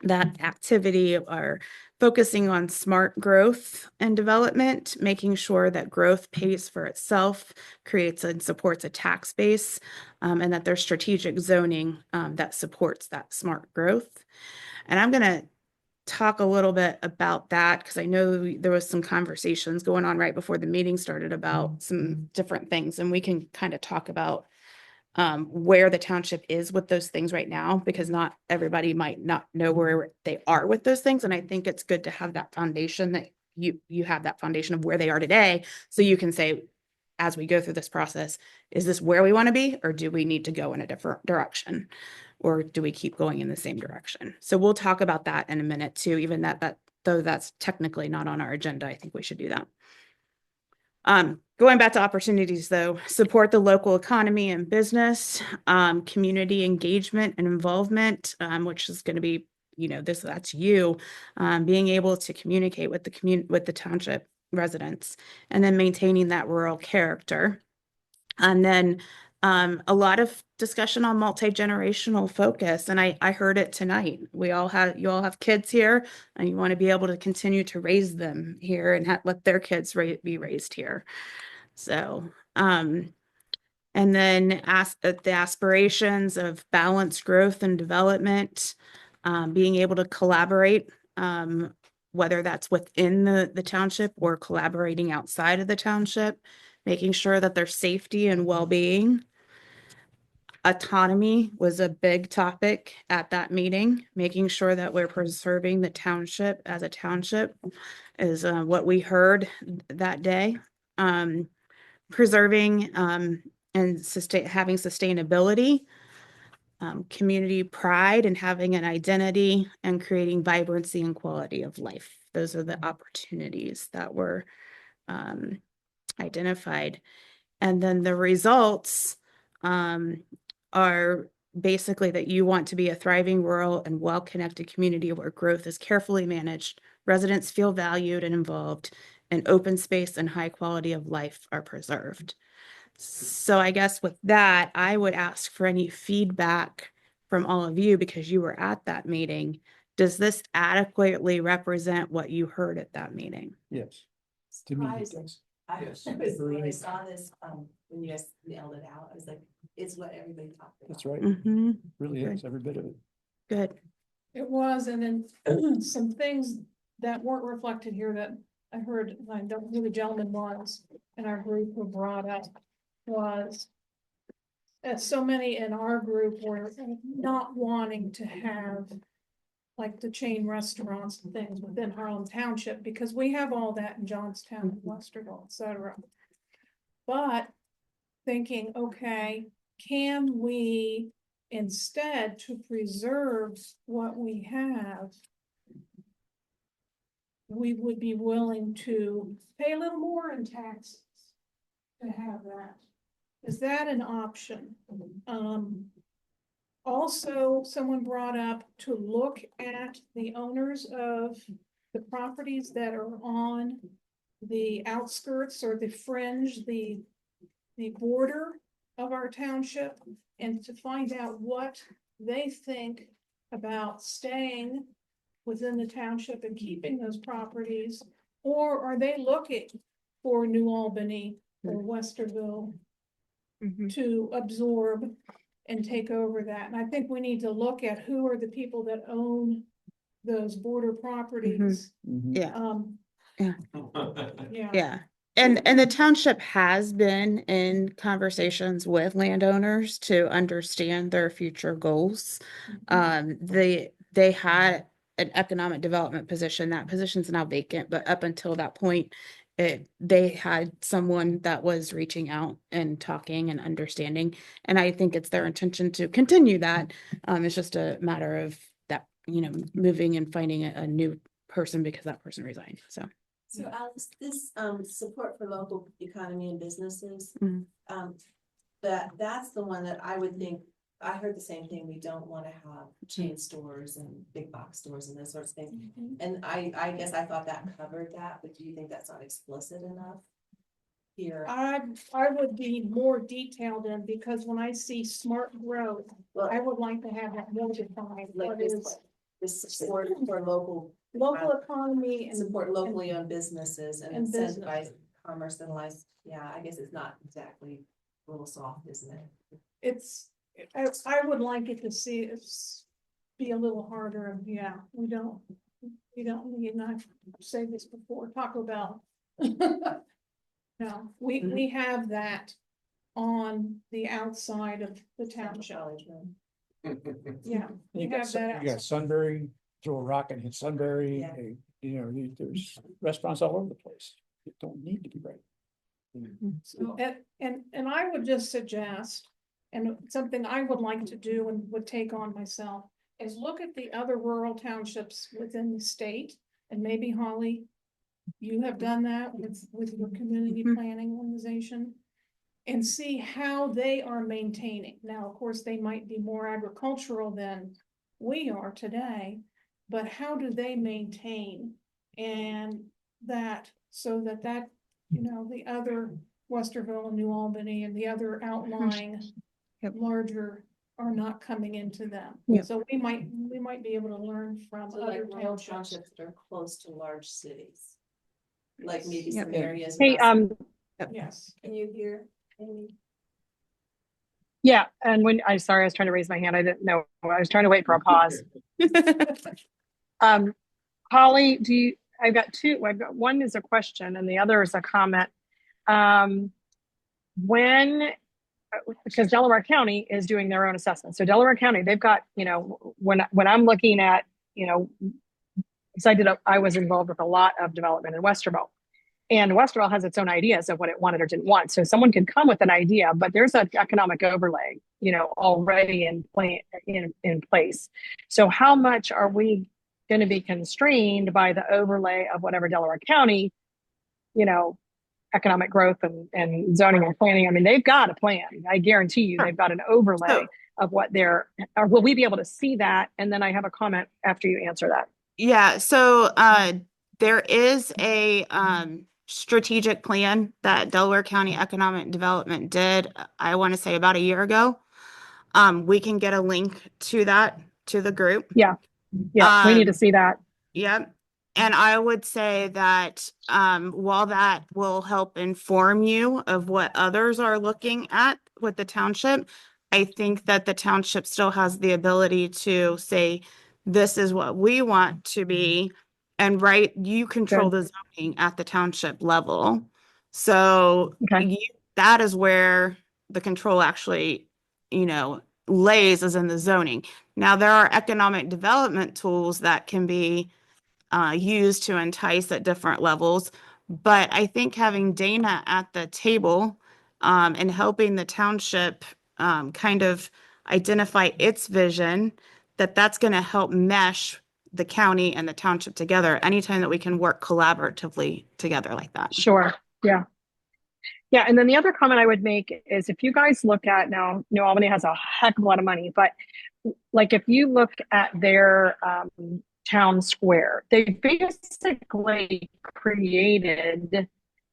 that activity are focusing on smart growth and development, making sure that growth pays for itself, creates and supports a tax base, and that there's strategic zoning that supports that smart growth. And I'm going to talk a little bit about that because I know there was some conversations going on right before the meeting started about some different things, and we can kind of talk about where the township is with those things right now, because not everybody might not know where they are with those things. And I think it's good to have that foundation, that you have that foundation of where they are today. So you can say, as we go through this process, is this where we want to be, or do we need to go in a different direction? Or do we keep going in the same direction? So we'll talk about that in a minute too, even that though that's technically not on our agenda, I think we should do that. Going back to opportunities though, support the local economy and business, community engagement and involvement, which is going to be, that's you, being able to communicate with the township residents, and then maintaining that rural character. And then a lot of discussion on multi-generational focus. And I heard it tonight. You all have kids here, and you want to be able to continue to raise them here and let their kids be raised here. So, and then the aspirations of balanced growth and development, being able to collaborate, whether that's within the township or collaborating outside of the township, making sure that their safety and well-being. Autonomy was a big topic at that meeting, making sure that we're preserving the township as a township is what we heard that day. Preserving and having sustainability, community pride and having an identity, and creating vibrancy and quality of life. Those are the opportunities that were identified. And then the results are basically that you want to be a thriving, rural, and well-connected community where growth is carefully managed, residents feel valued and involved, and open space and high quality of life are preserved. So I guess with that, I would ask for any feedback from all of you, because you were at that meeting. Does this adequately represent what you heard at that meeting? Yes. To me, it Surprising. does. When I saw this, when you guys yelled it out, I was like, it's what everybody talked about. That's right. Mm-hmm. Really is, every bit of it. Good. It was, and then some things that weren't reflected here that I heard, I don't know who the gentleman was in our group who brought up, was that so many in our group were not wanting to have like the chain restaurants and things within Harlem Township, because we have all that in Johnstown, Westerville, etc. But thinking, okay, can we, instead, to preserve what we have, we would be willing to pay a little more in taxes to have that. Is that an option? Also, someone brought up to look at the owners of the properties that are on the outskirts or the fringe, the border of our township, and to find out what they think about staying within the township and keeping those properties, or are they looking for New Albany or Westerville to absorb and take over that? And I think we need to look at who are the people that own those border properties. Mhm. Yeah. Yeah. Yeah. Yeah. And the township has been in conversations with landowners to understand their future goals. They had an economic development position. That position's now vacant, but up until that point, they had someone that was reaching out and talking and understanding. And I think it's their intention to continue that. It's just a matter of that, moving and finding a new person because that person resigned. So. So Alice, this support for local economy and businesses, Mhm. that's the one that I would think, I heard the same thing, we don't want to have chain stores and big box stores and those sorts of things. And I guess I thought that covered that, but do you think that's not explicit enough here? I would be more detailed in, because when I see smart growth, Well, I would like to have that more defined. like What this, is support for local economy and support locally owned businesses and and business. incentivize commerce and life. Yeah, I guess it's not exactly a little soft, isn't it? it's, I would like it to see it's be a little harder. And yeah, we don't need, and I've said this before, Taco Bell. No, we have that on the outside of the township. Yeah. we You got, have that you got Sunbury, throw a rock and hit Sunbury, Yeah. There's restaurants all over the place. It don't need to be right. So, and I would just suggest, and something I would like to do and would take on myself, is look at the other rural townships within the state, and maybe Holly, you have done that with your community Mhm. planning organization, and see how they are maintaining. Now, of course, they might be more agricultural than we are today, but how do they maintain? And that, so that, the other Westerville and New Albany and the other outlying Yep. larger are not coming into them. Yep. So we might be able to learn from So other like rural townships. townships that are close to large cities. Like maybe Yep. some areas. Hey, around- Yes. Can you hear? Amy? yeah, and I was trying to raise my hand. I didn't know. I was trying to wait for a pause. Holly, I've got two. I've got one is a question and the other is a comment. Because Delaware County is doing their own assessment. So Delaware County, they've got, when I'm looking at, because I was involved with a lot of development in Westerville. And Westerville has its own ideas of what it wanted or didn't want. So someone could come with an idea, but there's an economic overlay, already in place. So how much are we going to be constrained by the overlay of whatever Delaware County, economic growth and zoning and planning? I mean, they've got a plan. I guarantee you they've got an overlay of what or will we be able to see that? And then I have a comment after you answer that. Yeah, so there is a strategic plan that Delaware County Economic Development did, I want to say about a year ago. We can get a link to that to the group. Yeah, we need to see that. Yep. And I would say that while that will help inform you of what others are looking at with the township, I think that the township still has the ability to say, this is what we want to be. And you control the zoning at the township level. So that is where the control actually, lays, is in the zoning. Now, there are economic development tools that can be used to entice at different levels. But I think having Dana at the table and helping the township kind of identify its vision, that's going to help mesh the county and the township together anytime that we can work collaboratively together like that. Sure. Yeah. Yeah. And then the other comment I would make is if you guys look at now, New Albany has a heck of a lot of money, but like if you look at their town square, they basically created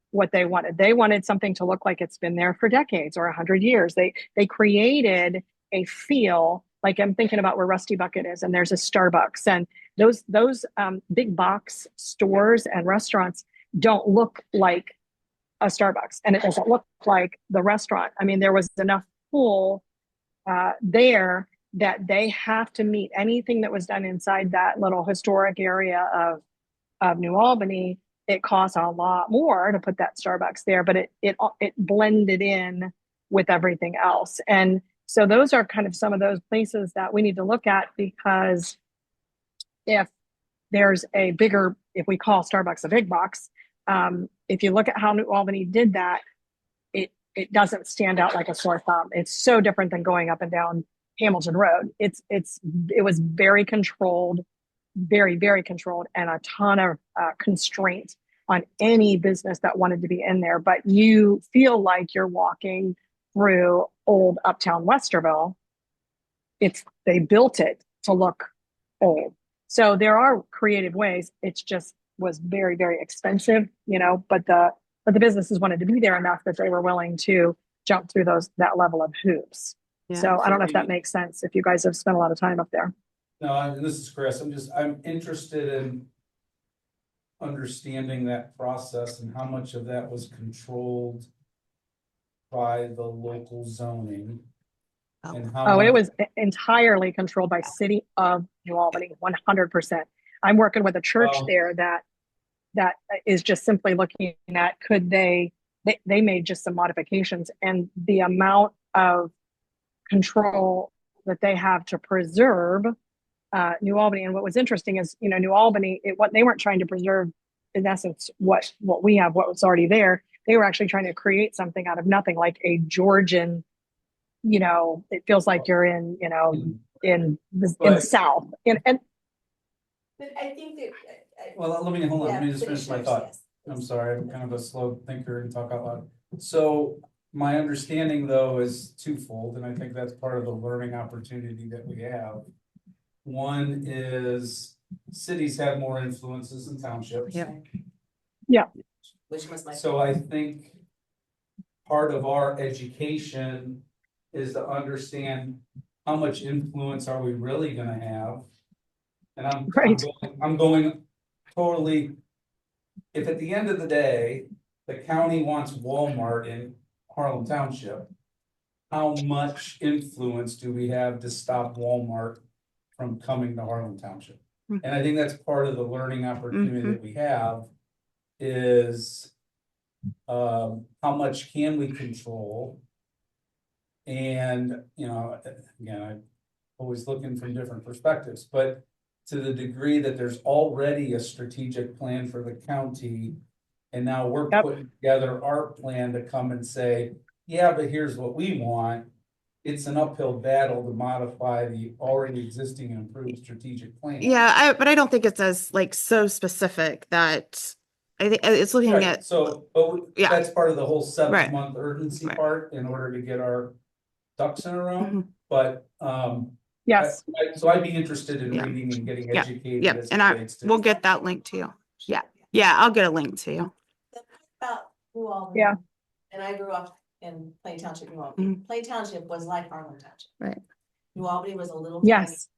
what they wanted. They wanted something to look like it's been there for decades or 100 years. They created a feel like, I'm thinking about where Rusty Bucket is, and there's a Starbucks, and those big box stores and restaurants don't look like a Starbucks, and it doesn't look like the restaurant. I mean, there was enough pull there that they have to meet anything that was done inside that little historic area of New Albany it costs a lot more to put that Starbucks there, but it blended in with everything else. And so those are kind of some of those places that we need to look at, because if there's a bigger, if we call Starbucks a big box, if you look at how New Albany did that, it doesn't stand out like a sore thumb. It's so different than going up and down Hamilton Road. It was very controlled, very, very controlled, and a ton of constraint on any business that wanted to be in there. But you feel like you're walking through old Uptown Westerville. They built it to look old. So there are creative ways. It's just was very, very expensive, but the businesses wanted to be there enough that they were willing to jump through that level of hoops. Yeah. So I don't know if that makes sense, if you guys have spent a lot of time up there. No, and this is Chris. I'm interested in understanding that process and how much of that was controlled by the local zoning. And how It much- was entirely controlled by City of New Albany, 100%. I'm working with a church Wow. there that is just simply looking at, could they made just some modifications, and the amount of control that they have to preserve New Albany. And what was interesting is, New Albany, what they weren't trying to preserve, in essence, what we have, what was already there. They were actually trying to create something out of nothing, like a Georgian, it feels like you're in the South. And But I think that. Well, hold on, Yeah, let me just finish finish my yours, thought. yes. I'm sorry, I'm kind of a slow thinker and talk out loud. So my understanding though is twofold, and I think that's part of the learning opportunity that we have. One is cities have more influences than townships. Yep. Which was my. So I think part of our education is to understand how much influence are we really gonna have? And Right. I'm going totally, if at the end of the day, the county wants Walmart in Harlem Township, how much influence do we have to stop Walmart from coming to Harlem Township? Mhm. And I think that's part of the learning opportunity that we have is how much can we control? And, again, I'm always looking from different perspectives, but to the degree that there's already a strategic plan for the county. And now we're Yep. putting together our plan to come and say, yeah, but here's what we want. It's an uphill battle to modify the already existing and improved strategic plan. Yeah, but I don't think it's as so specific that I think it's looking Right, at, so, Yeah. that's part of the whole Right. 7-month urgency Right. part in order to get our ducks in a row, Mhm. but, yes, so I'd be interested in Yeah. reading and getting Yeah. educated. Yep, as it and relates to- we'll get that link to you. Yeah, I'll get a link to you. About New Albany. Yeah. And I grew up in Plain Township, New Albany. Plain Township was like Harlem Township. Right. New Albany was a little tiny, yes,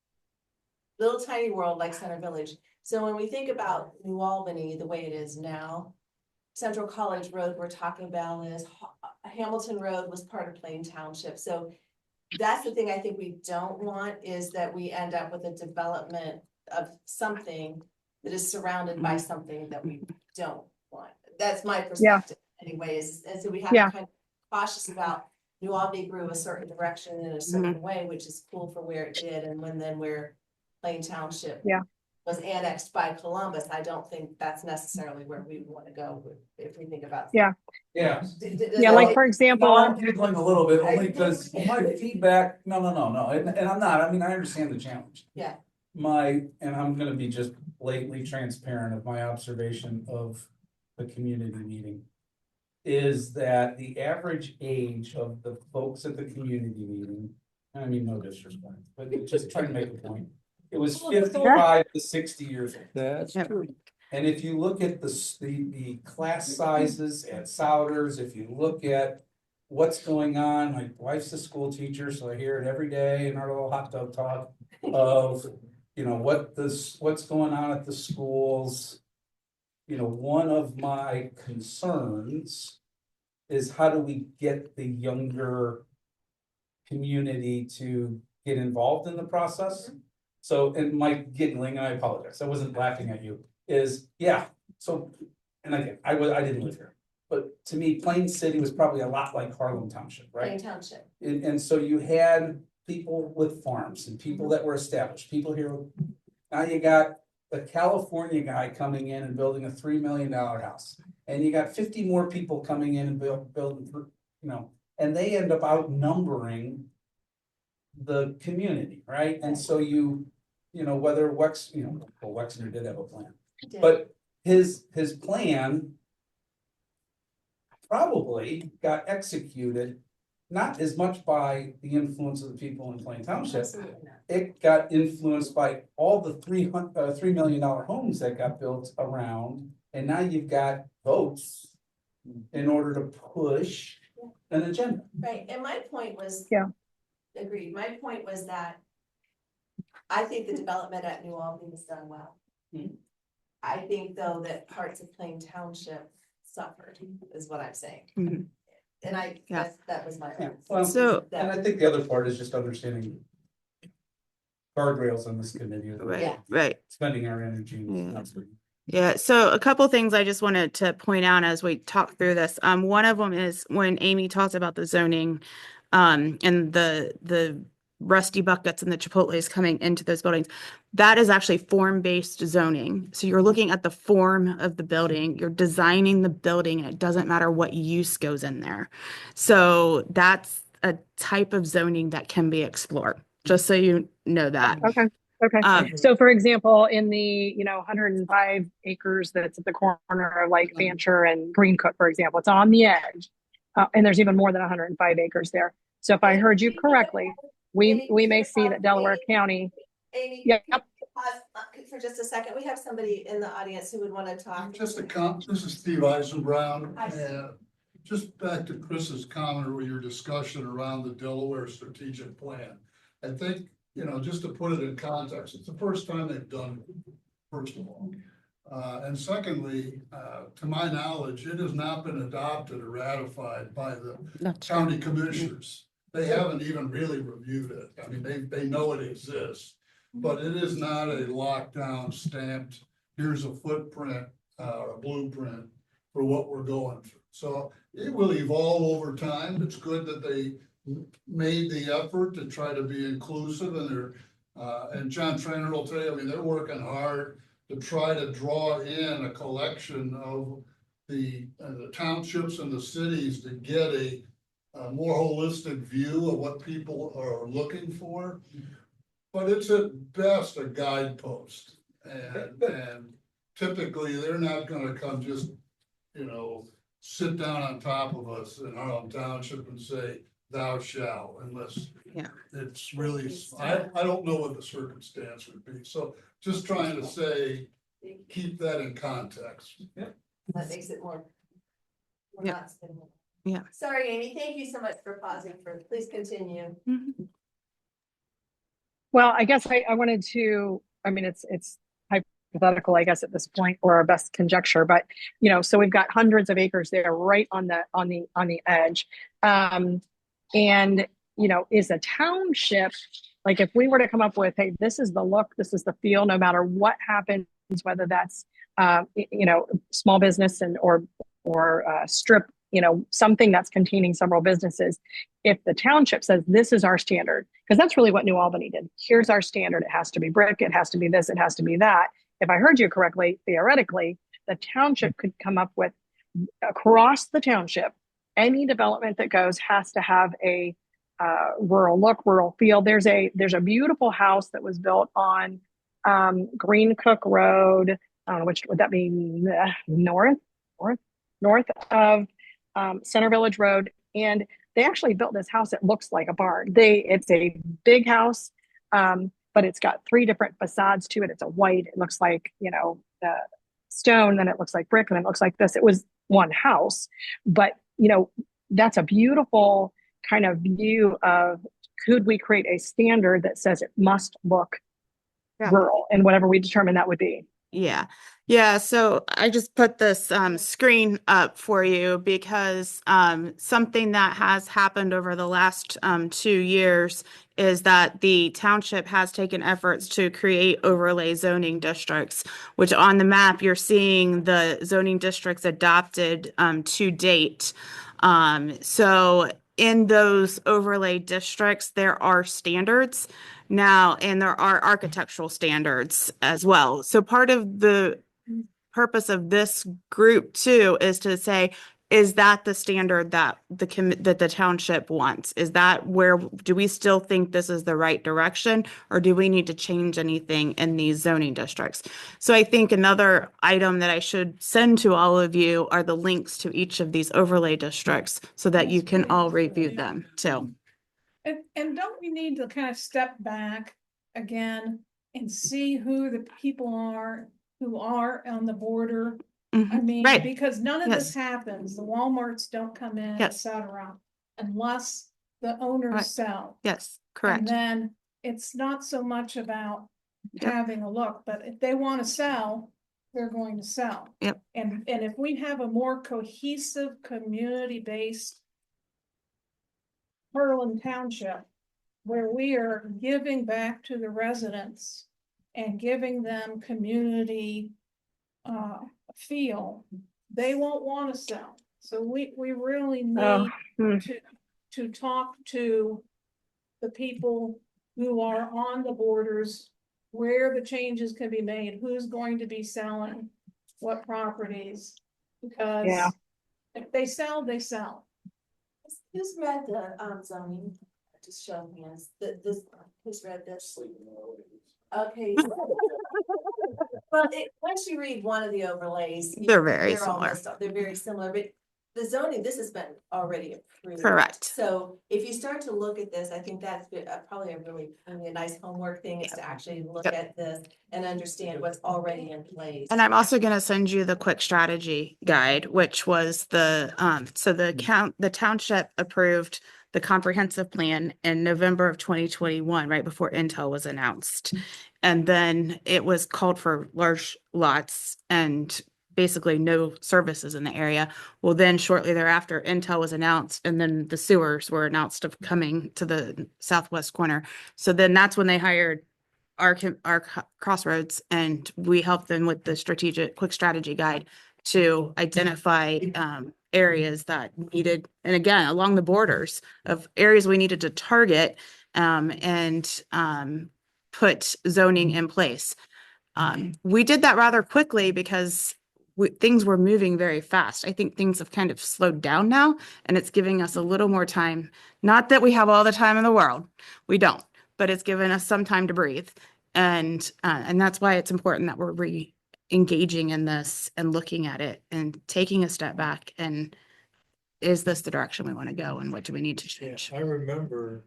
little tiny world like Center Village. So when we think about New Albany, the way it is now, Central College Road, we're talking about is Hamilton Road was part of Plain Township. So that's the thing I think we don't want, is that we end up with a development of something that is surrounded by something that we don't want. That's my perspective anyways. And so we have to Yeah. kind of be cautious about New Albany grew a certain direction in a certain way, which is cool for where it did. And where Plain Township Yeah. was annexed by Columbus, I don't think that's necessarily where we want to go if we think about. Yeah. Yeah. yeah, like for example, No, I'm giggling a little bit only because my feedback, no, and I'm not, I understand the challenge. Yeah. And I'm gonna be just blatantly transparent of my observation of the community meeting. Is that the average age of the folks at the community meeting, I mean, no disrespect, but just trying to make a point. It was 55 to 60 years old. That's Yep. true. And if you look at the class sizes at Souders, if you look at what's going on, my wife's a school teacher, so I hear it every day in our little hot tub talk of, what's going on at the schools. One of my concerns is how do we get the younger community to get involved in the process? So, and Mike giggling, and I apologize, I wasn't laughing at you, so and again, I didn't live here, but to me, Plain City was probably a lot like Harlem Township, right? Plain Township. And so you had people with farms and people that were established, people here. Now you got the California guy coming in and building a $3 million house. And you got 50 more people coming in and building, and they end up outnumbering the community, right? And so whether Wexner did have a plan, Did. but his plan probably got executed not as much by the influence of the people in Plain Township. Absolutely not. It got influenced by all the $3 million homes that got built around, and now you've got votes in order to push an agenda. Right, and my point was. Yeah. Agreed, my point was that I think the development at New Albany was done well. Mhm. I think though that parts of Plain Township suffered, is what I'm saying. Mhm. And I, Yeah. that was my. Well, So- and I think the other part is just understanding guardrails on this committee, Right, Yeah. right. spending our energy. Yeah. Yeah, so a couple things I just wanted to point out as we talk through this. One of them is when Amy talked about the zoning, and the rusty buckets and the Chipotle's coming into those buildings. That is actually form-based zoning. So you're looking at the form of the building, you're designing the building, and it doesn't matter what use goes in there. So that's a type of zoning that can be explored, just so you know that. Okay. Okay. So for example, in the, 105 acres that's at the corner of like Fancher and Green Cook, for example, it's on the edge. And there's even more than 105 acres there. So if I heard you correctly, we may see that Delaware County. Amy, Yep. pause for just a second. We have somebody in the audience who would want to talk. Just this is Steve Eisenbrown, Hi, Steve. and just back to Chris's comment or your discussion around the Delaware strategic plan. I think, just to put it in context, it's the first time they've done it, first of all. And secondly, to my knowledge, it has not been adopted or ratified by the That's county commissioners. They haven't even really reviewed it. I mean, they know it exists, but it is not a lockdown stamped, here's a footprint, a blueprint for what we're going through. So it will evolve over time. It's good that they made the effort to try to be inclusive, and and John Trainer will tell you, I mean, they're working hard to try to draw in a collection of the townships and the cities to get a more holistic view of what people are looking for. But it's at best a guidepost, and typically they're not gonna come just, sit down on top of us in Harlem Township and say, thou shalt, unless Yeah. it's really, I don't know what the circumstance would be. So just trying to say, keep that in context. That makes it more. we're Yeah. not spinning. Yeah. Sorry, Amy, thank you so much for pausing please continue. Mhm. Well, I guess I wanted to, it's hypothetical, I guess, at this point, or our best conjecture, but, so we've got hundreds of acres there right on the edge. And, is a township, like if we were to come up with, hey, this is the look, this is the feel, no matter what happens, whether that's, small business or strip, something that's containing several businesses. If the township says this is our standard, because that's really what New Albany did. Here's our standard. It has to be brick. It has to be this. It has to be that. If I heard you correctly, theoretically, the township could come up with across the township, any development that goes has to have a rural look, rural feel. There's a beautiful house that was built on Green Cook Road. I don't know which would that be, north of Center Village Road, and they actually built this house that looks like a barn. It's a big house, but it's got 3 different facades to it. It's a white, it looks like, stone, then it looks like brick, and then it looks like this. It was one house, but that's a beautiful kind of view of, could we create a standard that says it must look Yeah. rural, and whatever we determine that would be. Yeah. Yeah, so I just put this screen up for you because something that has happened over the last 2 years is that the township has taken efforts to create overlay zoning districts, which on the map you're seeing the zoning districts adopted to date. So in those overlay districts, there are standards now, and there are architectural standards as well. So part of the purpose of this group too is to say, is that the standard that that the township wants? Is that where, do we still think this is the right direction, or do we need to change anything in these zoning districts? So I think another item that I should send to all of you are the links to each of these overlay districts so that you can all review them too. And don't we need to kind of step back again and see who the people are who are on the border? I Mhm. mean, Right. because none of this Yes. happens, the Walmarts don't come in, et Yes. cetera, unless the owners Right. sell. Yes, And correct. then it's not so much about Yep. having a look, but if they want to sell, they're going to sell. Yep. And if we have a more cohesive, community-based Harlan Township, where we are giving back to the residents and giving them community feel, they won't want to sell. So we really Oh, need to talk to the people who are on the borders, where the changes can be made, who's going to be selling what properties. Because Yeah. if they sell, they sell. Who's read the zoning? Just show hands, who's read this? Okay. Well, once you read one of the overlays. They're very similar. almost- They're very similar, but the zoning, this has been already approved. Correct. So if you start to look at this, I think that's probably a nice homework thing is to actually look Yep. at this and understand what's already in place. And I'm also going to send you the quick strategy guide, which was so the township approved the comprehensive plan in November of 2021, right before Intel was announced. And then it was called for large lots and basically no services in the area. Well, then shortly thereafter, Intel was announced, and then the sewers were announced of coming to the southwest corner. So then that's when they hired our Crossroads, and we helped them with the quick strategy guide to identify areas that needed, and again, along the borders of areas we needed to target and put zoning in place. We did that rather quickly because things were moving very fast. I think things have kind of slowed down now, and it's giving us a little more time. Not that we have all the time in the world, we don't, but it's given us some time to breathe. And that's why it's important that we're re-engaging in this and looking at it and taking a step back. And is this the direction we want to go, and what do we need to change? I remember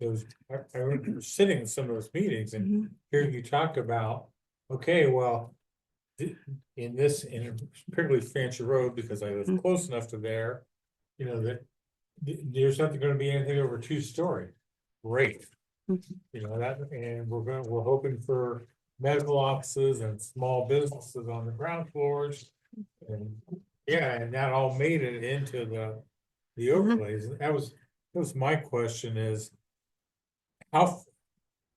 I remember sitting in some of those meetings and hearing you talk about, okay, well, in particularly Fancher Road, because I live close enough to there, you know, that there's not going to be anything over 2-story. Great. You know, that, and we're hoping for medical offices and small businesses on the ground floors. And yeah, and that all made it into the overlays. And that was my question is,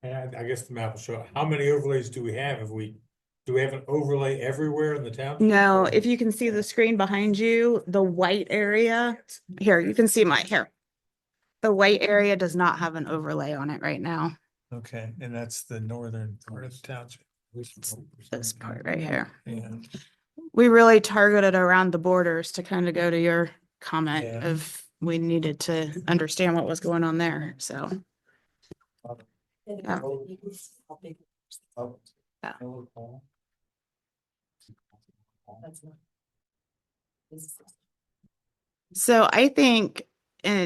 and I guess the map will show, how many overlays do we have? Do we have an overlay everywhere in the town? No, if you can see the screen behind you, the white area, here, you can see here. The white area does not have an overlay on it right now. Okay, and that's the northern part of the township. This part right here. Yeah. We really targeted around the borders to kind of go to your comment Yeah. of we needed to understand what was going on there, so. Yeah. Yeah. That's not- So I think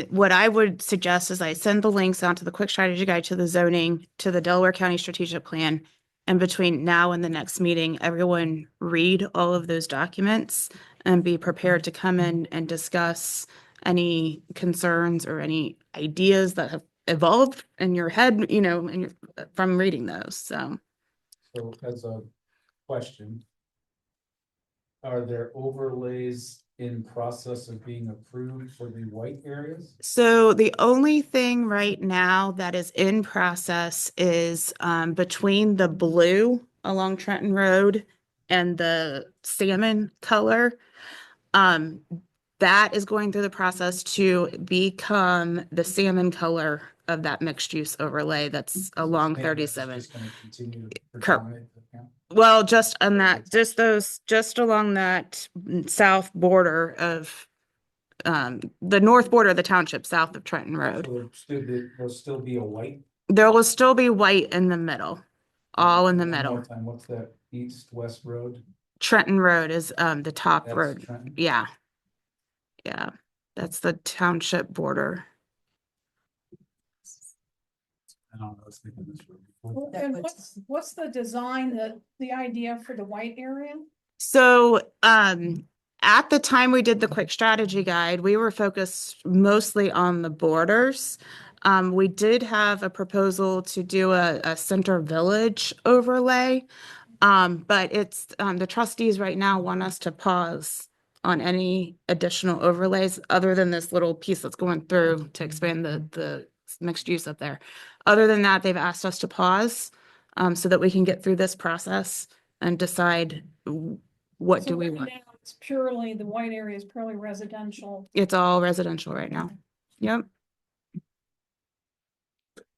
what I would suggest is I send the links out to the quick strategy guide, to the zoning, to the Delaware County strategic plan. And between now and the next meeting, everyone read all of those documents and be prepared to come in and discuss any concerns or any ideas that have evolved in your head, you know, from reading those. So So as a question, are there overlays in process of being approved for the white areas? So the only thing right now that is in process is between the blue along Trenton Road and the salmon color. That is going through the process to become the salmon color of that mixed use overlay that's along And that's 37. just gonna continue to Correct. predominate the count? Well, just on that, just along that south border of the north border of the township, south of Trenton Road. There'll still be a white? There will still be white in the middle, all in the One middle. more time, what's that east-west road? Trenton Road is the top That's road. Trenton? Yeah. Yeah, that's the township border. I don't know, I was thinking this road before. And what's the design, the idea for the white area? So, at the time we did the quick strategy guide, we were focused mostly on the borders. We did have a proposal to do a center village overlay. But it's, the trustees right now want us to pause on any additional overlays other than this little piece that's going through to expand the mixed use up there. Other than that, they've asked us to pause, so that we can get through this process and decide what So do we right want. now, it's purely, the white area is purely residential. It's all residential right now. Yep.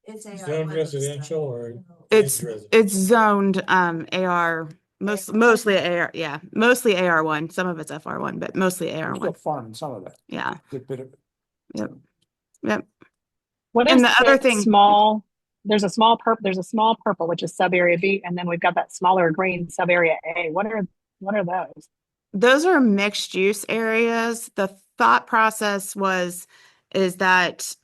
It's a. Zone residential or? It's, residential? it's zoned, AR, mostly AR, yeah, mostly AR1. Some of it's FR1, but mostly We're still AR1. farming some of that, Yeah, good bit of it. yep, yep. What And is the other thing- there's a small purple, which is sub area B, and then we've got that smaller green sub area A. What are those? Those are mixed use areas. The thought process is that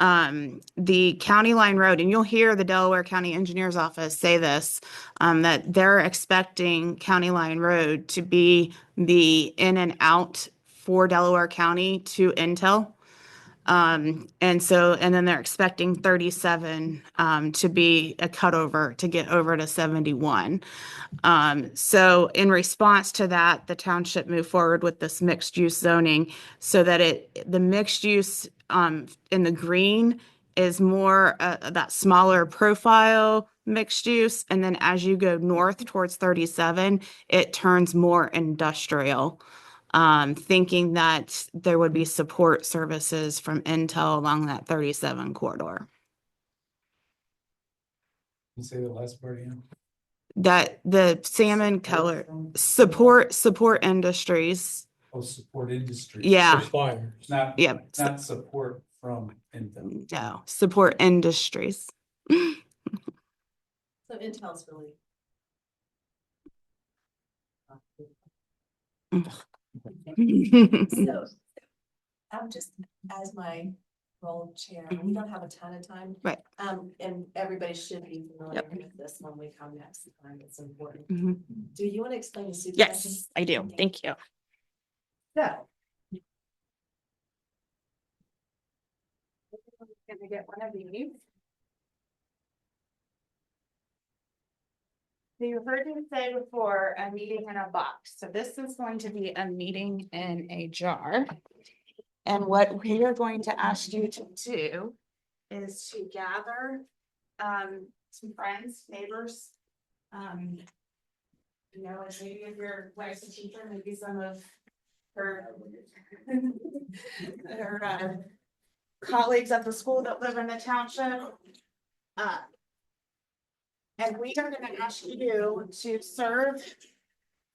the County Line Road, and you'll hear the Delaware County Engineer's Office say this, that they're expecting County Line Road to be the in and out for Delaware County to Intel. And then they're expecting 37 to be a cutover to get over to 71. So in response to that, the township moved forward with this mixed use zoning so that the mixed use in the green is more that smaller profile mixed use. And then as you go north towards 37, it turns more industrial. Thinking that there would be support services from Intel along that 37 corridor. You say the last part again? That the salmon color support industries. Oh, support industry. Yeah, Suppliers. Not, yeah, not support from Intel. no, support industries. So Intel's really. So, I'm just, as my role chair, we don't have a ton of time. Right. And everybody should be familiar Yep. with this when we come next time, it's important. Mhm. Do you want to explain the soup? Yes, I do. Thank you. Yeah. Gonna get one of these. So you heard me say before, a meeting in a box. So this is going to be a meeting in a jar. And what we are going to ask you to do is to gather some friends, neighbors. You know, as maybe if your wife's a teacher, maybe some of her her colleagues at the school that live in the township. And we are gonna ask you to serve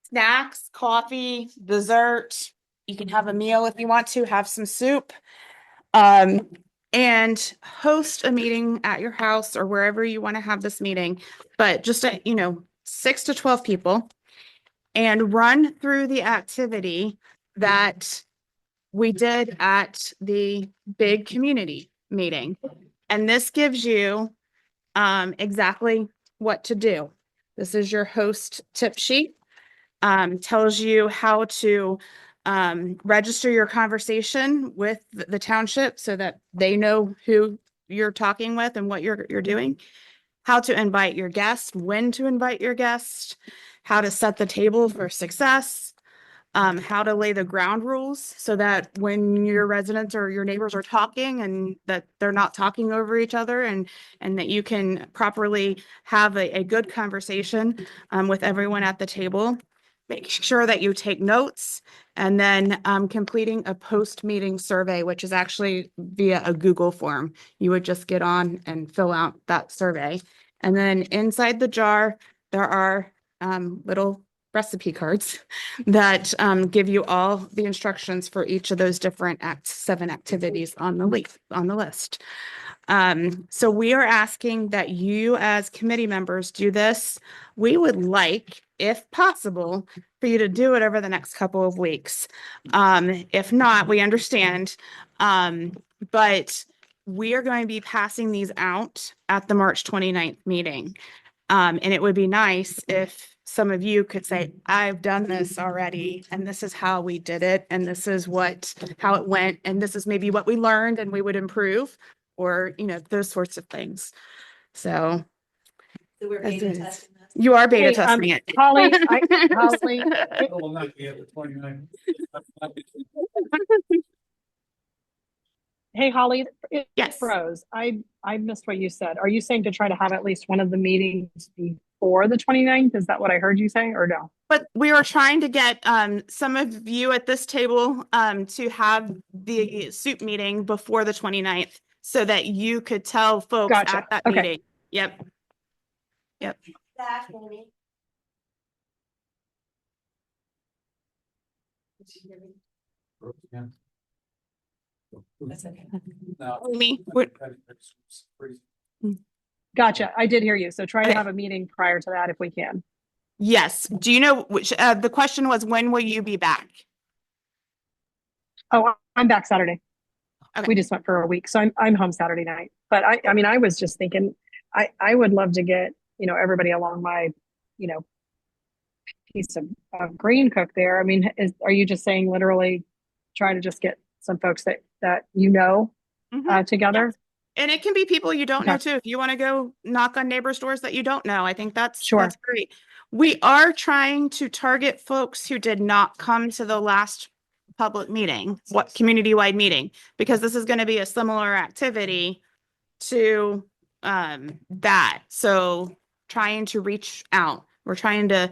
snacks, coffee, dessert. You can have a meal if you want to, have some soup. And host a meeting at your house or wherever you want to have this meeting, but just, 6 to 12 people. And run through the activity that we did at the big community meeting. And this gives you exactly what to do. This is your host tip sheet. Tells you how to register your conversation with the township so that they know who you're talking with and what you're doing. How to invite your guests, when to invite your guests, how to set the table for success. how to lay the ground rules so that when your residents or your neighbors are talking and that they're not talking over each other and that you can properly have a good conversation with everyone at the table. Make sure that you take notes and then completing a post-meeting survey, which is actually via a Google form. You would just get on and fill out that survey. And then inside the jar, there are little recipe cards that give you all the instructions for each of those different 7 activities on the list. So we are asking that you as committee members do this. We would like, if possible, for you to do it over the next couple of weeks. If not, we understand. But we are going to be passing these out at the March 29th meeting. And it would be nice if some of you could say, I've done this already, and this is how we did it, and this is how it went, and this is maybe what we learned and we would improve, or, those sorts of things. So So we're That's beta it. testing this. you are beta Hey, testing it. Holly, Holly, It will not be at the 29th. hey, Holly, it Yes. froze. I missed what you said. Are you saying to try to have at least one of the meetings before the 29th? Is that what I heard you say, or no? But we are trying to get some of you at this table to have the soup meeting before the 29th so that you could tell folks Gotcha. at that Okay. meeting. Yep. Zach, Amy. Did you hear me? That's okay. Amy, what- Gotcha. I did hear you. So try to Okay. have a meeting prior to that if we can. Yes. Do you know which, the question was, when will you be back? Oh, I'm back Saturday. Okay. We just went for a week, so I'm home Saturday night. But I mean, I was just thinking, I would love to get, everybody along my, piece of green cook there. I mean, are you just saying literally try to just get some folks that Mhm. together? And it can be people you don't know Okay. too. If you want to go knock on neighbors' doors that you don't know, I think that's Sure. great. We are trying to target folks who did not come to the last public meeting, community-wide meeting, because this is going to be a similar activity to that. So trying to reach out. We're trying to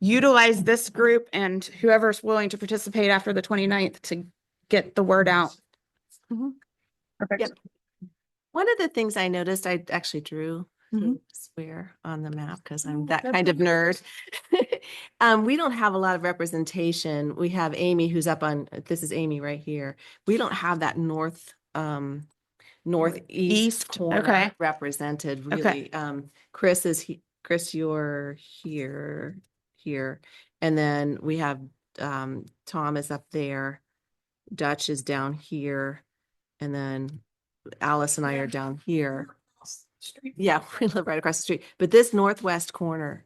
utilize this group and whoever's willing to participate after the 29th to get the word out. Perfect. Yep. One of the things I noticed, I actually drew Mhm. square on the map because I'm Oh, that that's kind of nerd. We don't have a lot of representation. We have Amy who's up on, this is Amy right here. We don't have that northeast East, corner okay. represented Okay. really. Chris, you're here. And then we have Tom is up there. Dutch is down here. And then Alice and I are down here. Yeah, we live right across the street. But this northeast corner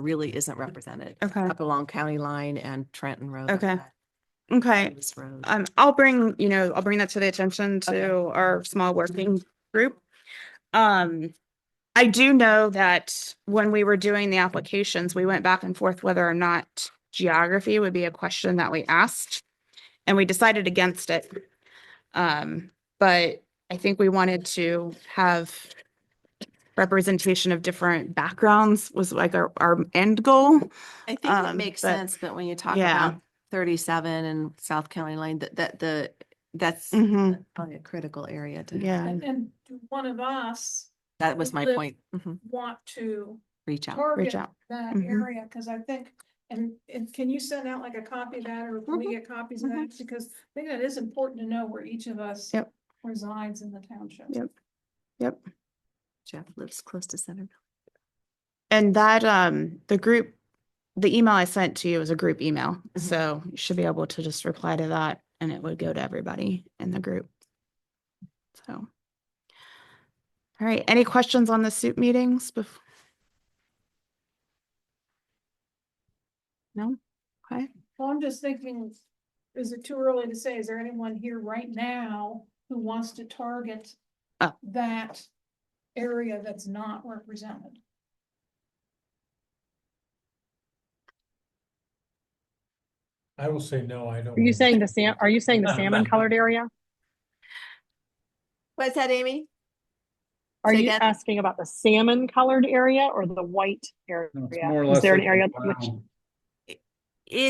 really isn't represented. Okay. Up along County Line and Trenton Road. up Okay. that Okay. Davis Road. I'll bring that to the attention to our small working group. I do know that when we were doing the applications, we went back and forth whether or not geography would be a question that we asked, and we decided against it. But I think we wanted to have representation of different backgrounds was like our end goal. I think it makes but- sense, but when you talk yeah. about 37 and South County Line, that's Mhm. probably a critical area to. Yeah. And one of us That was my live- point. want to Reach out. target out. that Mhm. area, because I think, and can you send out like a copy of that, or can we get copies of that? Because I think that is important to know where each of us Yep. resides in the township. Yep. Jeff lives close to Centerville. And that, the email I sent to you was a group email. So you should be able to just reply to that and it would go to everybody in the group. So. All right, any questions on the soup meetings? No? Okay. Well, I'm just thinking, is it too early to say, is there anyone here right now who wants to target that area that's not represented? I will say no, I don't. Are you want- saying are you saying the salmon colored area? What's that, Amy? Are Say you again? asking about the salmon colored area or the white area? No, it's more or Is less there an like area a which, brown. say it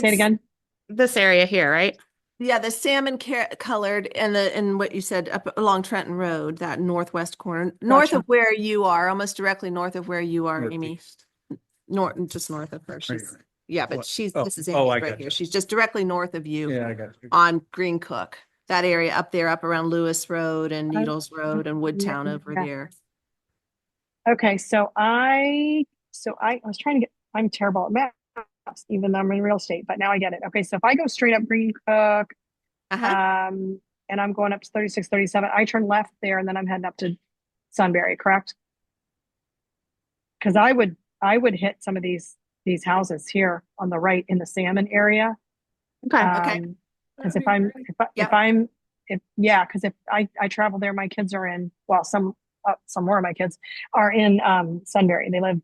It's, again? This area here, right? yeah, the salmon colored and what you said up along Trenton Road, that northwest corner, north Gotcha. of where you are, almost directly north of where you are, Amy. Northeast. Just north of her. Right She's, here. yeah, but What? she's, Oh, this is oh, Amy's I right gotcha. here. She's just directly north of you Yeah, I got it. on Green Cook. That area up there, up around Lewis Road and Oh, Needles Road and Woodtown over yeah. there. Okay, so I was trying to get, I'm terrible at maps, even though I'm in real estate, but now I get it. Okay, so if I go straight up Green Cook, Uh-huh. and I'm going up to 36, 37, I turn left there and then I'm heading up to Sunbury, correct? Because I would hit some of these houses here on the right in the salmon area. Okay. Okay. Because That'd if be I'm, great. because if I travel there, my kids are in, well, some more of my kids are in Sunbury. They live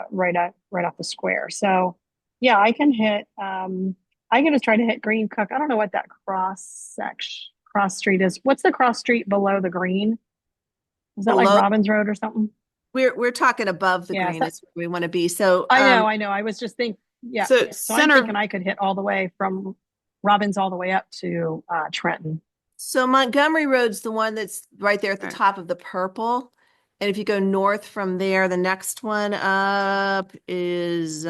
right off the square. So yeah, I can hit. I'm gonna try to hit Green Cook. I don't know what that cross street is. What's the cross street below the green? Is that like Below- Robbins Road or something? We're talking above the Yeah, green. so- That's where we want to be. So I know. I was just thinking, yeah. So So I'm center, thinking I could hit all the way from Robbins all the way up to Trenton. So Montgomery Road's the one that's right there at the Right. top of the purple. And if you go north from there, the next one up is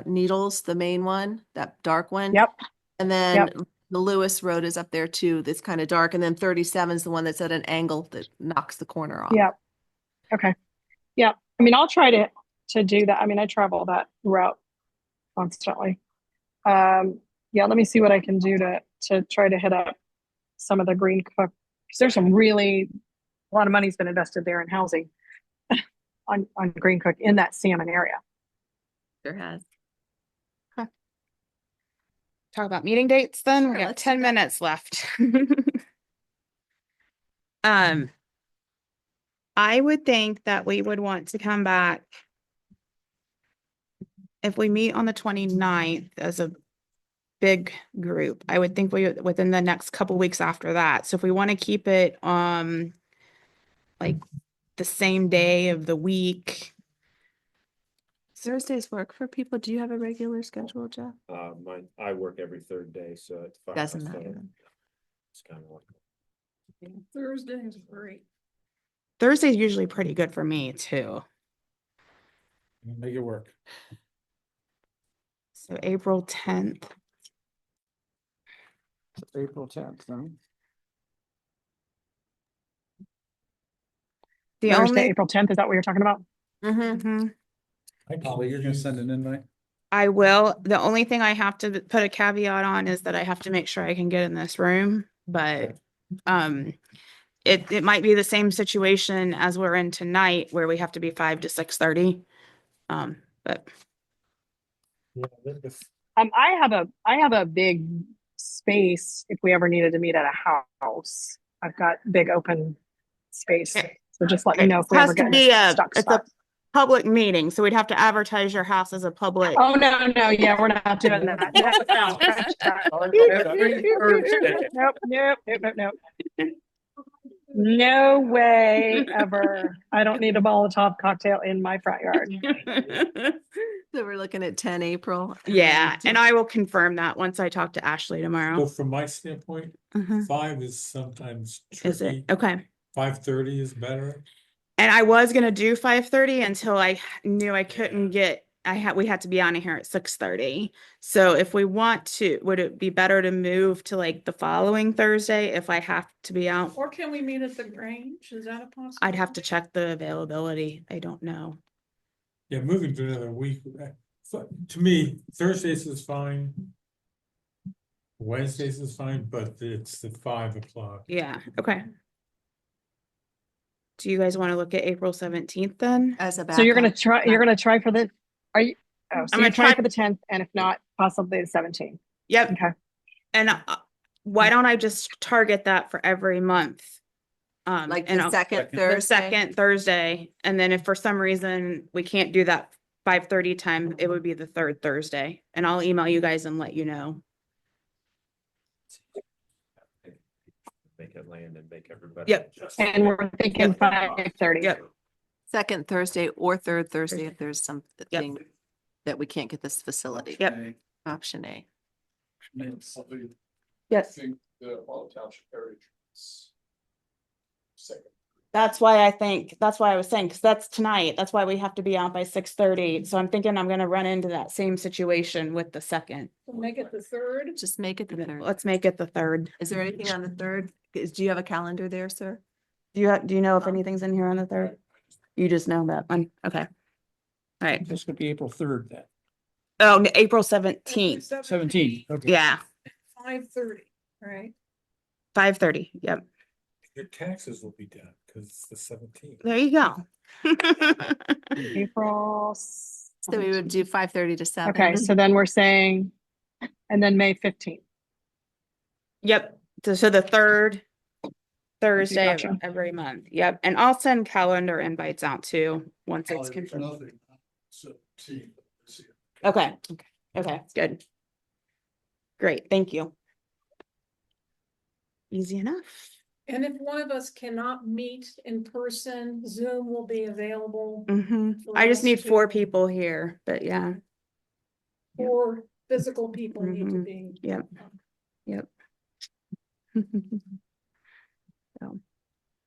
Needles, the main one, that dark one. Yep. And then Yep. the Lewis Road is up there too. That's kind of dark. And then 37 is the one that's at an angle that knocks the corner off. Yep. Okay. Yeah. I mean, I'll try to do that. I mean, I travel that route constantly. Yeah, let me see what I can do to try to hit up some of the Green Cook. Because there's a lot of money's been invested there in housing on Green Cook in that salmon area. Sure has. talk about meeting dates then. Sure, We got let's do 10 that. minutes left. I would think that we would want to come back if we meet on the 29th as a big group. I would think within the next couple weeks after that. So if we want to keep it like the same day of the week. Thursdays work for people. Do you have a regular schedule, Jeff? I work every third day, so it's fine. Doesn't matter then. It's kind of like. Thursday is great. Thursday's usually pretty good for me too. Make it work. So April 10th. April 10th, huh? The Thursday, only April 10th, is that what you're talking about? Mm-hmm. Mhm. Holly, you're gonna send an invite? I will. The only thing I have to put a caveat on is that I have to make sure I can get in this room, but it might be the same situation as we're in tonight where we have to be 5 to 6:30. But Yeah, I have a big space if we ever needed to meet at a house. I've got big open space. So just let me know if it we ever has to get in be a stuck it's spot. a public meeting, so we'd have to advertise your house as a public. Oh, no, yeah, we're not doing that. Nope. No way ever. I don't need a Molotov cocktail in my front yard. So we're looking at 10 April. Yeah, and I will confirm that once I talk to Ashley So tomorrow. from my standpoint, Mhm. 5 is sometimes Is tricky. it? Okay. 5:30 is better. And I was gonna do 5:30 until I knew I couldn't get, we had to be on here at 6:30. So if we want to, would it be better to move to like the following Thursday if I have to be out? Or can we meet at the Grange? Is that a possibility? I'd have to check the availability. I don't know. Yeah, moving to another week. To me, Thursdays is fine. Wednesdays is fine, but it's the 5 o'clock. Yeah, okay. Do you guys want to look at April 17th then? As a backup. So you're gonna try for the, are you, so I'm you're gonna trying try- for the 10th and if not, possibly the 17th. Yep. Okay. And why don't I just target that for every month? Like and the I'll- second Second. the Thursday. second Thursday, and then if for some reason we can't do that 5:30 time, it would be the third Thursday, and I'll email you guys and let you know. can land and make everybody. Yep. adjust. And we're thinking 5:30. Yep. Second Thursday or third Thursday if there's something that we can't get this facility. Yep. Option A. Yes. The Wallet Township area. Second. That's why I was saying, because that's tonight. That's why we have to be out by 6:30. So I'm thinking I'm gonna run into that same situation with the second. We'll make it the third. Just make it the third. Let's make it the third. Is there anything on the third? Do you have a calendar there, sir? Do you know if anything's in here on the third? You just know that one. Okay. All right. This could be April 3rd then, Oh, April 17th. 17th. Okay. Yeah, 5:30, right? 5:30. Yep. Your taxes will be done because it's the 17th. There you go. April. So we would do 5:30 to 7. Okay, so then we're saying, and then May 15th. Yep. So the third Thursday of Gotcha. every month. Yep. And I'll send calendar invites out too, once it's confirmed. Nothing. 17th. Okay. Okay, good. Great, thank you. Easy enough. And if one of us cannot meet in person, Zoom will be available for I just us need 4 to- people here, but yeah, for physical people need to Mhm. be. Yep. Yep.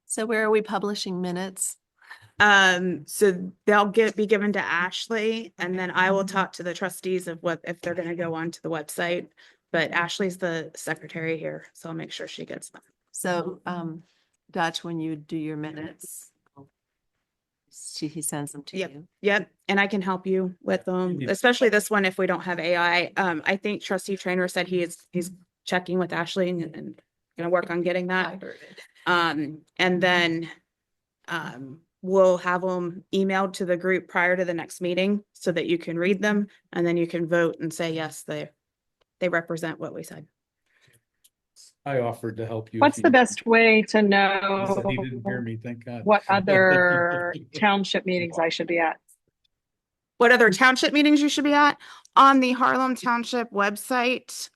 So where are we publishing minutes? So they'll be given to Ashley, and then I will talk to the trustees of what, if they're gonna go onto the website. But Ashley's the secretary here, so I'll make sure she gets them. So, Dutch, when you do your minutes, he sends them to Yep. you. Yep, and I can help you with them, Yes. especially this one if we don't have AI. I think trustee Trainer said he's checking with Ashley and gonna work on getting that. And then we'll have them emailed to the group prior to the next meeting so that you can read them and then you can vote and say, yes, they represent what we said. I offered to help you. What's if the you- best way to He know said he didn't hear me, thank God. what other township meetings I should be at? What other township meetings you should be at? On the Harlem Township website.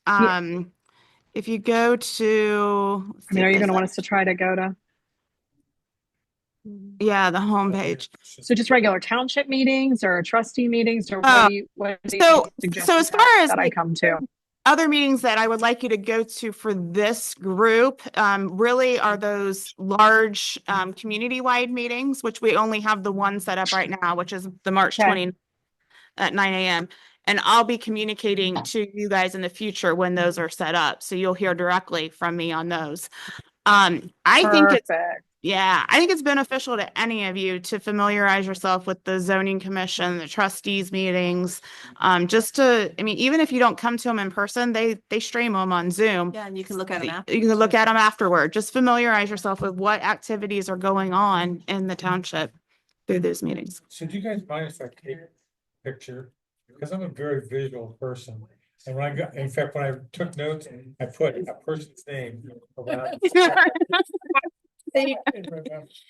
If you go to. I mean, are you gonna want us to try to go to, Yeah, the homepage. so just regular township meetings or trustee meetings or Oh, what do so- you suggest so as far as, that I like, come to? Other meetings that I would like you to go to for this group, really are those large, community-wide meetings, which we only have the one set up right now, which is the March Okay. 20 at 9 a.m. And I'll be communicating to you guys in the future when those are set up. So you'll hear directly from me on those. I think it's, Perfect. I think it's beneficial to any of you to familiarize yourself with the zoning commission, the trustees meetings. Even if you don't come to them in person, they stream them on Zoom. Yeah, and you can look at them after. You can look at them afterward. Just familiarize yourself with what activities are going on in the township through those meetings. So do you guys mind if I take a picture? Because I'm a very visual person. And when in fact, when I took notes, I put a person's name around.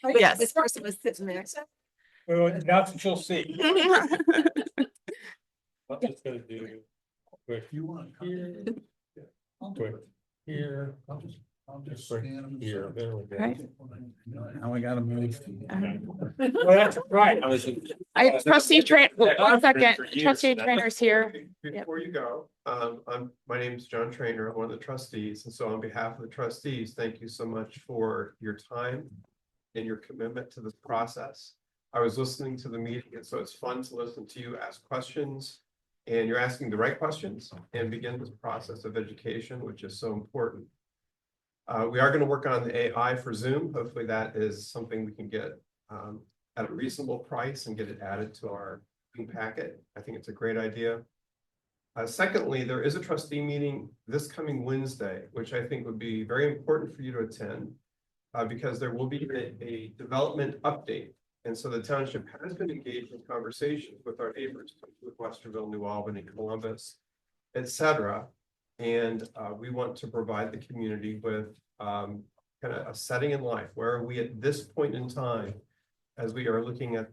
Yes. This person was sitting there. Well, that's what you'll see. I'm just gonna do. Quick You want. here, quick here. I'll just Quick scan them. here, there we go. Right. Now I gotta move. Well, that's right. Trustee Trainer, one second, For years, trustee that's- Trainer's here. Before you go, my name is John Trainer, I'm one of the trustees, and so on behalf of the trustees, thank you so much for your time and your commitment to this process. I was listening to the meeting, and so it's fun to listen to you ask questions, and you're asking the right questions and begin this process of education, which is so important. We are going to work on the AI for Zoom. Hopefully that is something we can get at a reasonable price and get it added to our Zoom packet. I think it's a great idea. Secondly, there is a trustee meeting this coming Wednesday, which I think would be very important for you to attend because there will be a development update. And so the township has been engaged in conversations with our neighbors, with Westerville, New Albany, Columbus, et cetera. And we want to provide the community with kind of a setting in life. Where are we at this point in time as we are looking at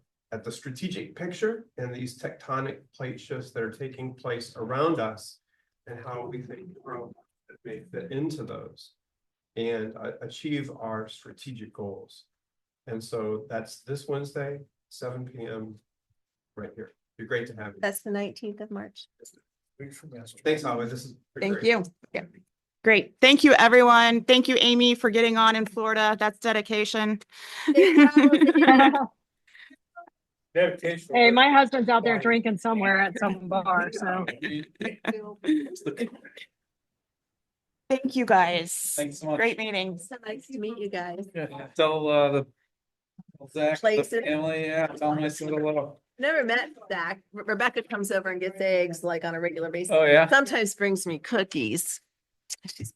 the strategic picture and these tectonic plate shifts that are taking place around us and how we think growth may fit into those. and achieve our strategic goals. And so that's this Wednesday, 7 p.m. right here. Be great to have you. That's the 19th of March. Thanks, Holly. This is. Thank great. you. Yeah. Great. Thank you, everyone. Thank you, Amy, for getting on in Florida. That's dedication. Hey, my husband's out there drinking somewhere at some bar, so. Thank you, guys. Thanks so much. Great meeting. So nice to meet you guys. Tell the Zach, the Place it. family, yeah, tell them I said hello. Never met Zach. Rebecca comes over and gets eggs like on a regular basis. Oh, yeah? Sometimes brings me cookies. She's